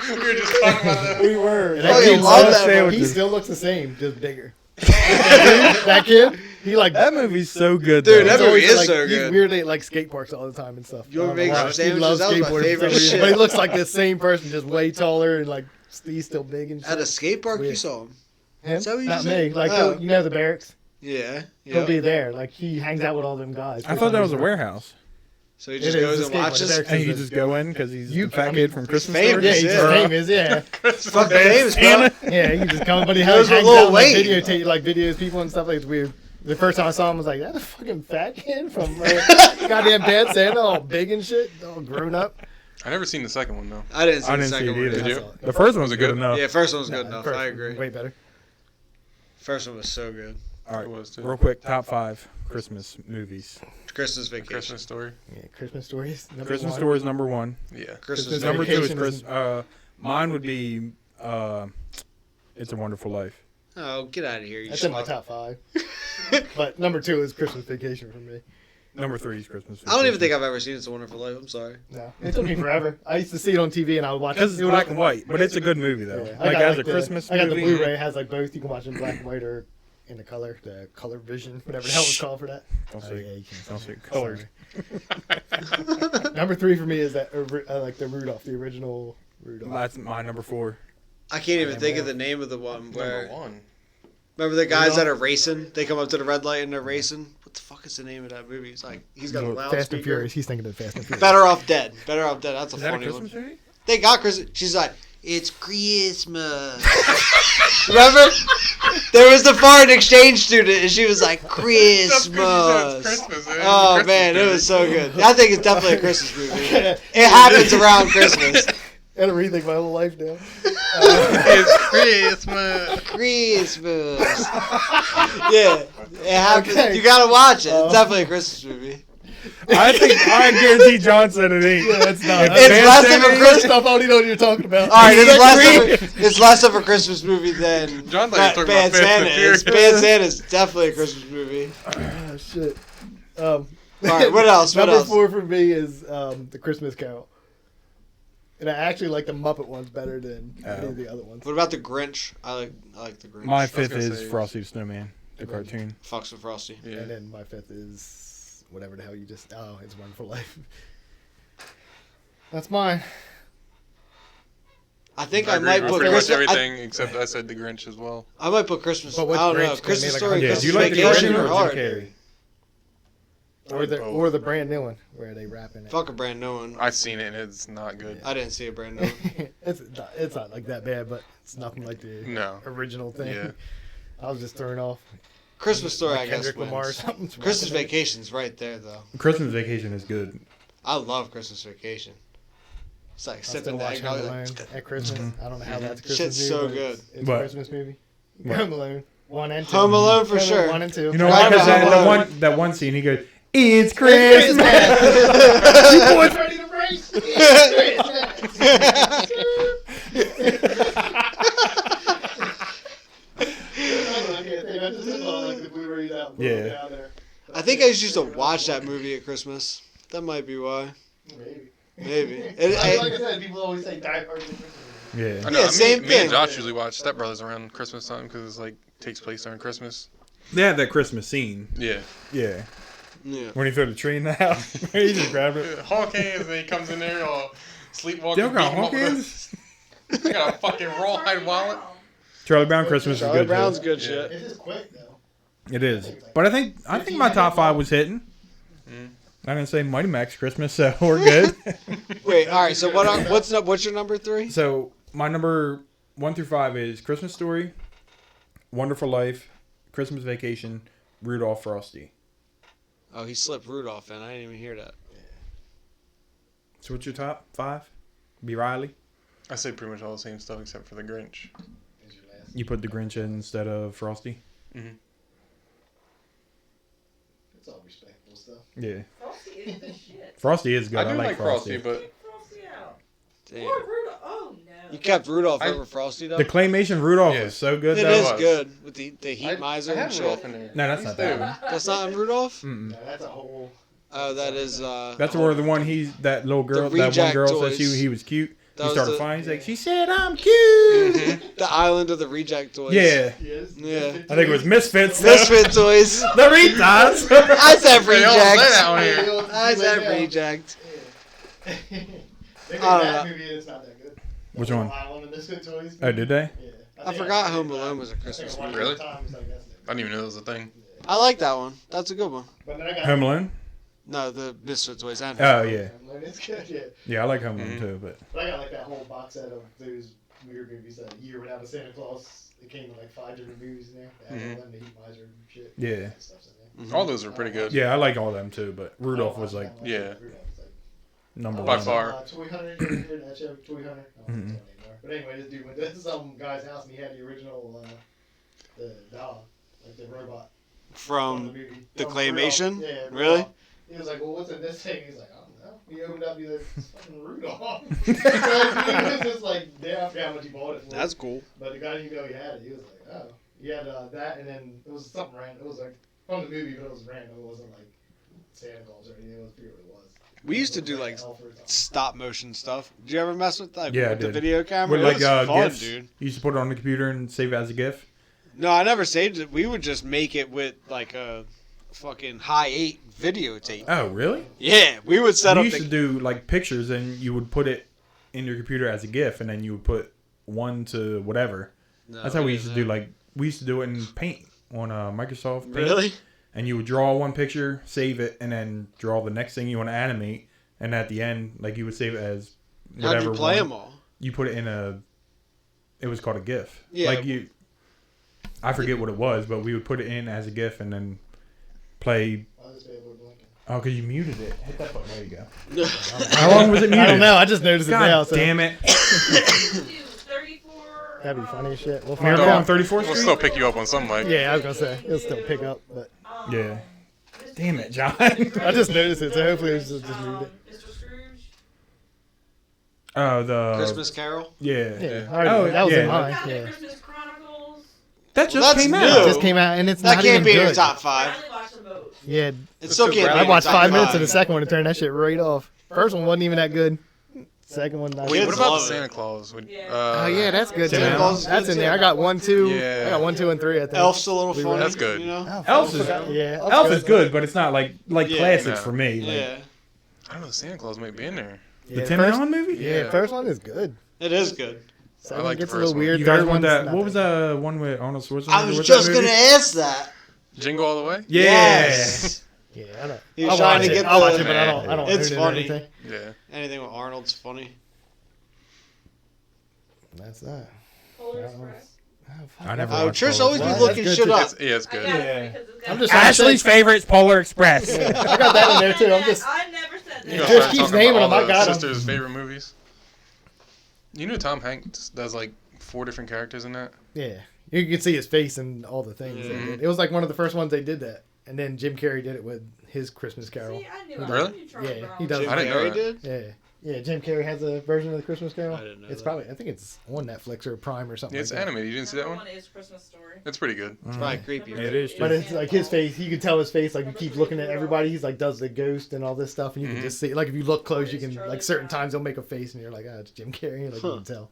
We were just talking about that. We were. And Oh, that you kid love still- that He movie. still looks the same, just bigger. That kid, he like That movie's so good, Dude, though. that he's always, movie is like, so he's good. weirdly at like skate parks all the time and stuff. You want I me to don't make know some why. He loves sandwiches? That was my skateboarding for favorite some reason. shit. But he looks like the same person, just way taller and like he's still big and shit. At a skate park, you Weird. saw him. Him? Is that what you Not said? me. Like Oh. you know the barracks. Yeah. He'll Yeah. be there. Like he hangs out with all them guys. I thought that was a warehouse. So he It just is, goes the and skateboard. watches. There- And you just go in because he's You- the fat I mean, kid from Christmas famous. Story. Yeah, he's Yeah. famous. Yeah, Fucking famous, bro. Santa. yeah. You just come, but he Goes hangs with out Lil and like, Wayne. videotape like videos people and stuff. Like it's weird. The first time I saw him, I was like, "That's a fucking fat kid from goddamn Bad Santa, all big and shit, all grown up." I never seen the second one though. I didn't see I the didn't see second it one. either. Did you? I saw it. The first one was Was it good good? enough. Yeah, first one was Nah, good the enough. first I one, agree. Way better. First one was so good. All right, It was too. real quick, top 5 Christmas movies. Christmas A Vacation. Christmas Story. Yeah, Christmas stories. number Christmas one. Story is number 1. Yeah. Christmas Number 2 is Vacation Chris. Mine would be It's a Wonderful Life. Oh, get out of here! You That's in my schmuck. top 5. But number 2 is Christmas Vacation for me. Number 3 is Christmas. I don't even think I've ever seen It's a Wonderful Life. I'm sorry. No, it took me forever. I used to see it on TV and I would watch it. Because it's It would- black and white, but it's a good movie though. Yeah, I Like got, as a the- Christmas I got the movie. Blu-ray. It has like both. You can watch it in black and white or in the color vision, whatever the hell it's called for that. Don't Oh, say, yeah, you can don't say Sorry. colors. Number 3 for me is that like the Rudolph, the original Rudolph. That's my number 4. I can't even think of the name of the one Number where. 1. Remember the guys that are racing? They come up to the red light and they're racing. What the fuck is the name of that movie? It's like he's got a Fast and loudspeaker. Furious. He's thinking of Fast and Furious. Better Off Dead. Better Off Dead. That's a Is that a funny Christmas one. movie? They got Chris. She's like, it's Christmas. Remember? There was the foreign exchange student, and she was like, That's 'cause you said it's Christmas. Christmas. It is a Oh Christmas man, it movie. was so good. I think it's definitely a Christmas movie. It happens around Christmas. I gotta rethink my whole life now. It's Christmas. Christmas. Yeah, it happens. Okay. You gotta watch it. It's definitely a Christmas movie. I guarantee John said it ain't. Yeah, it's not. It's less of a First Christmas. off, I don't even know what you're talking about. All right, it's less of a Christmas movie than John thought you were talking Bad about Fast and Santa is. Furious. Bad Santa is definitely a Christmas movie. Oh, shit. All right, what else? What Number else? 4 for me is the Christmas Carol. And I actually like the Muppet ones better than any of the other ones. What about the Grinch? I like the Grinch. My was 5th gonna is say- Frosty the Snowman, the cartoon. Fox and Frosty. Yeah. And then my 5th is whatever the hell you just. Oh, it's Wonderful Life. That's mine. I think I I, agree might with put pretty much Christmas. everything except I said the Grinch as well. I might put Christmas. But I what's don't know. Grinch? Christmas Like Story, a- Yeah, Christmas do you like the Vacation, cartoon or or Jim hard? Carrey? Or the brand new one where they rap in it. Fuck a brand new one. I've seen it and it's not good. I didn't see a brand new one. it's not like that bad, but it's nothing like the No. original thing. Yeah. I was just thrown off. Christmas Story, I guess. Kendrick Lamar or Wins. something. Christmas Vacation's right there, though. Christmas Vacation is good. I love Christmas Vacation. It's like I still sipping watch that. Home Like, Alone at Christmas. I don't know how that's a Christmas Shit's movie. so but good. It's What? a Christmas movie. What? Home Alone 1 and 2. Home Alone for Home sure. 1 and 2. You know Forgot what? Because about Home Alone. that one scene, he goes, "It's Christmas." You boys ready to race? Yeah. I think I used to watch that movie at Christmas. That might be why. Maybe. Like I said, people always say Die Hard. Yeah. I know, Yeah, same me thing. and Josh usually watch Step Brothers around Christmas time because it's like takes place during Christmas. They had that Christmas scene. Yeah. Yeah. Yeah. When he threw the tree in the house. He just grabbed it. Hulk hands and he comes in there all sleepwalking. Y'all got beat him up Hulk with a- hands? I got a fucking rawhide wallet. Charlie Brown Christmas is Charlie good. Brown's too. good Yeah. shit. It is quick though. It is, but I think my top 5 was hitting. I didn't say Mighty Max Christmas, so we're good. Wait, all right. So what's your number 3? So my number 1 through 5 is Christmas Story, Wonderful Life, Christmas Vacation, Rudolph, Frosty. Oh, he slipped Rudolph in. I didn't even hear that. So what's your top 5? B. Riley. I say pretty much all the same stuff except for the Grinch. You put the Grinch in instead of Frosty. It's all respectable stuff. Yeah, Frosty is the shit. Frosty is good. I do like Frosty, but Take Frosty out. Damn. Or Rudolph. Oh no. You kept Rudolph over Frosty though. The claymation Rudolph Yeah. is so good. It though. is was. good with the heat I miser and had shit. Rudolph in there. No, that's not that one. That's not in Rudolph. Mm-mm. No, that's a whole. Oh, that is. That's where the one that little girl, that one reject girl toys. said he was cute. That He was started the- flying. He's like, she said I'm cute. The island of the reject toys. Yeah, Yes. Yeah. I think it was Misfits. Misfit toys. The retards. I said They all say that on reject. here. I said reject. They made I don't that know. movie. It's not that good. Which one? Island of Misfit Toys. Oh, did they? Yeah. I forgot Home Alone was a Christmas movie. Really? I I didn't even know it was a thing. I like that one. That's a good one. But then I got Home Alone. No, the Misfit toys. And Oh yeah, It's good, yeah. yeah. I like Home Alone too, but But I got like that whole box set of those weird movies. That Year Without a Santa Claus. It came with like 5 different movies in there. They had all them, the Heat Miser and shit. Yeah. Stuff's in there. All those were pretty good. yeah, I like all them too. But Rudolph was like Yeah. Rudolph was like number By one. far. Toy Hunter, you ever heard that show, Toy Hunter? I don't think it's on anymore. But anyway, this dude went to some guy's house and he had the original, the doll, like the robot from From movie. the From claymation? Rudolph. Yeah, Really? Rudolph. He was like, well, what's in this thing? He's like, I don't know. He opened up, he's like, it's fucking Rudolph. So he was just like, damn, I forgot how much he bought it for. That's cool. But the guy didn't know he had it. He was like, oh. He had that, and then it was something random. It was like from the movie, but it was random. It wasn't like Santa Claus or anything. It was what it was. We used to do like stop motion stuff. Did you ever mess with that? Yeah, I with the did. video camera. With It like was fun, GIFs. dude. You used to put it on the computer and save it as a GIF. No, I never saved it. We would just make it with like a fucking high 8 videotape. Oh, really? Yeah, we would set We up used the. to do like pictures, and you would put it in your computer as a GIF, and then you would put 1 to whatever. No, That's how we used to do. didn't. Like we used to do it in Paint on Microsoft Paint. Really? And you would draw one picture, save it, and then draw the next thing you want to animate. And at the end, like you would save it as How'd whatever. you play one. them all? You put it in a. It was called a GIF. Yeah. Like you. I forget what it was, but we would put it in as a GIF and then play. Oh, because you muted it. Hit that button. There you go. How long was it muted? I don't know. I just noticed it now. God So damn it. 34. that'd be funny as shit. We'll Miracle find on out. 34th We'll Street? still pick you up on something like. Yeah, I was gonna say it'll still pick up, but Yeah. Damn it, John. I just noticed it, so hopefully it's just moved it. Mr. Scrooge. Oh, the. Christmas Carol? Yeah. Yeah, Oh, that was yeah. in mine. Got the Yeah, Christmas Chronicles. That just Well, came that's out. new. it just came out and it's That not can't even be in your good. top I 5. only watched them both. Yeah, It still can't be. I in your watched top 5 minutes of five. the second one to turn that shit right off. First one wasn't even that good. Second one, not Wait, good. What about love the it. Santa Claus? Yeah. Oh yeah, that's good. Santa too. Claus is That's good, in there. too. I got 1, 2. Yeah. I got 1, 2, and 3. I think. Elf's a little funny. That's good. You know? Elf is Yeah, Elf is good, but it's not like Yeah. classics No. for me. Like, Yeah, I don't know. Santa Claus might be in there. The Tim Allen movie? Yeah, first one is good. it is good. Second I like the gets a first little one. weird. You guys Third want one's that? not What was bad. the one with Arnold Schwarzenegger? I was What's just that gonna movie? ask that. Jingle All the Way. Yeah. Yes. Yeah, I don't. He was I'll trying watch to it. get I'll the- watch it, but I don't. It's own it or funny. anything. Yeah. Anything with Arnold's funny. That's that. Polar Express. I never Oh, watched Trish Polar always be Express. looking That's shit good, up. It's I good. got Yeah. it because it's got I'm just Ashley's favorite's Polar Express. I got that in there too. I'm just. I never said You that. know, Just start keeps talking naming about them, I all the got 'em. sisters' favorite movies. You know Tom Hanks does like 4 different characters in that. Yeah, you can see his face and all the things. They did. It was like one of the first ones they did that, and then Jim Carrey did it with his Christmas Carol. See, I knew Really? I knew Charlie Yeah, Brown. he does. Jim I didn't know Carrey that. did? Yeah, Jim Carrey has a version of the Christmas Carol. I didn't know It's that. probably, I think it's on Netflix or Prime or something. Yeah, it's like that. animated. You didn't see that Number one? is Christmas Story. It's pretty good. It's probably creepy. Number It two is, But too. it's like his face. You can tell his face. Like you keep looking at everybody. He's like does the ghost and all this stuff, and you can just see. Like if you look close, you can like certain times they'll make a face, and you're like, it's Jim Carrey. Like you can tell.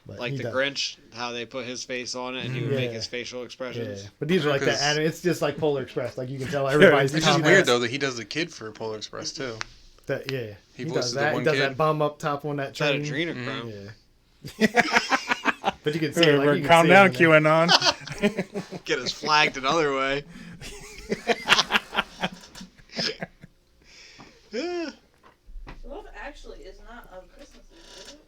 But Like he the does. Grinch, how they put his face on it and he would make Yeah. his facial Yeah, expressions. but these are like Because- that. It's just like Polar Express. Like you can tell everybody's. It's Tom just weird Hanks. though that he does the kid for Polar Express too. That, yeah, He does voices the that. one He does kid. that bum up top on that Is that train. adrenochrome? Yeah. But you can see it. Like, you can Calm see it down, in there. QAnon. Get us flagged another way. Love Actually is not a Christmas movie, is it?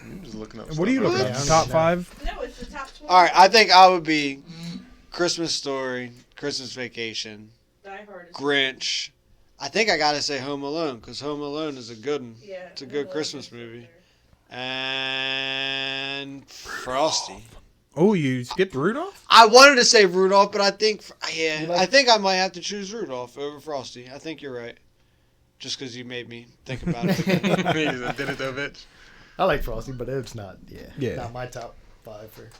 I'm just looking up. What are you stuff. looking Yeah, at? I'm Top not- 5? No, it's the top 20. All right, I think I would be Christmas Story, Christmas Vacation, Die Hard is Grinch. I think I gotta say Home Alone because Home Alone is a good one. Yeah, It's a good Noodles Christmas is movie. there. And Frosty. Oh, you skipped Rudolph? I wanted to say Rudolph, but I think You like- I think I might have to choose Rudolph over Frosty. I think you're right. Just because you made me think about it. You just did it though, bitch. I like Frosty, but it's not. Yeah. Not my top 5 for.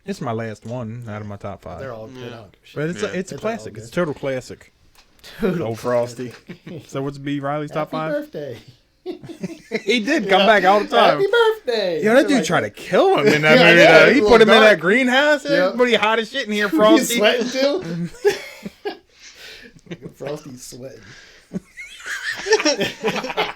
It's my last one out of my top 5. They're all good. Yeah. I don't give a shit. But it's Yeah. a, it's a It's classic. all It's a good. total classic. Total Old Frosty. So what's be Riley's top Happy 5? birthday. He did come back all the time. Happy birthday. Yo, that dude Like, tried to kill him in that Yeah, I movie. know, Though. he's He a put him little in that dark. greenhouse. Yep. Everybody hot as shit in here, He's Frosty. sweating too. Frosty's sweating.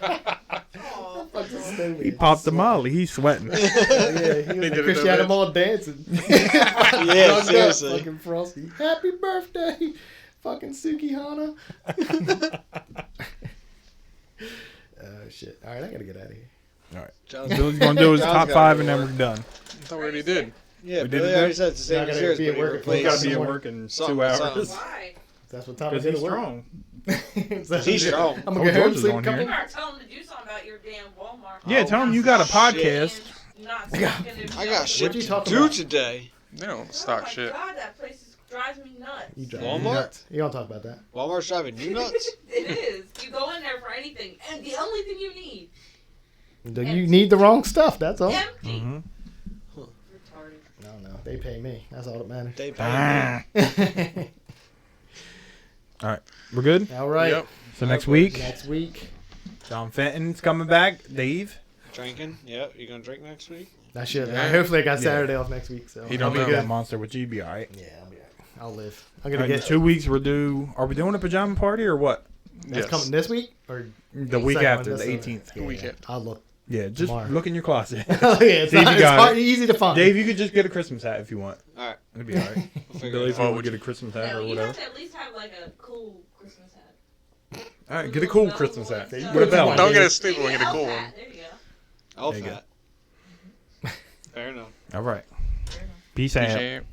Aw, Fucking stupid. He popped the molly. He's sweating. Yeah, he was They like, did it Chris though, had bitch. them all dancing. Yeah, Drugged up, seriously. Fucking Frosty. Happy birthday, fucking Suki Hana. Oh shit! All right, I gotta get out of here. Billy's gonna do his John's top gotta 5 go and then work. we're done. I thought we already did. Yeah, We did Billy it already good? said it's the same Not as gonna yours, be but at he work at replaced Gotta Gotta be at Somewhere. work in something 2 with hours. something. why? That's what time Because I he's to work. strong. He's strong. I'm Oh, gonna go George home, is sleep on a couple. You here. are telling him to do something about your damn Walmart. Yeah, tell him you got a shit. podcast. And not I got- sticking to I got nothing. shit What you to talking do about? today. They don't Oh stock my shit. god, that place drives me nuts. You drive Walmart? me nuts. You don't talk about that. Walmart's driving you nuts? It is. You go in there for anything, and the only thing you need, You need the wrong stuff. That's all. empty. Mm-hmm. Retarded. No, they pay me. That's all that matters. They pay Ah. me. All right, we're good. All right. Yep. So next week, Next week. John Fenton's coming back. Dave. Drinking? Yep. You gonna drink next week? I should. Yeah. Hopefully, I got Yeah. Saturday off next week. So He I'll don't be know. good. That monster with you be all right. Yeah, I'll be all right. I'll live. I'm All gonna right, in get 2 weeks Are we doing a pajama party or what? That's Yes. coming this week or The week second one, after, the this 18th. Yeah, week after. I'll look. Yeah, just Tomorrow. look in your closet. Oh yeah, it's, Dave, not, you it's got hard, it. easy to find. Dave, you could just get a Christmas hat if you want. All right. It'd be all right. We'll figure Billy, it if out. you want to get a Christmas hat No, or you whatever. have to at least have like a cool Christmas hat. All right, get a cool Christmas hat. There you With a go. belt. Don't get a Dave. stupid one, get a cool one. There you go. Elf There you go. hat. Fair enough. All right. Fair enough. Peace out. Appreciate it.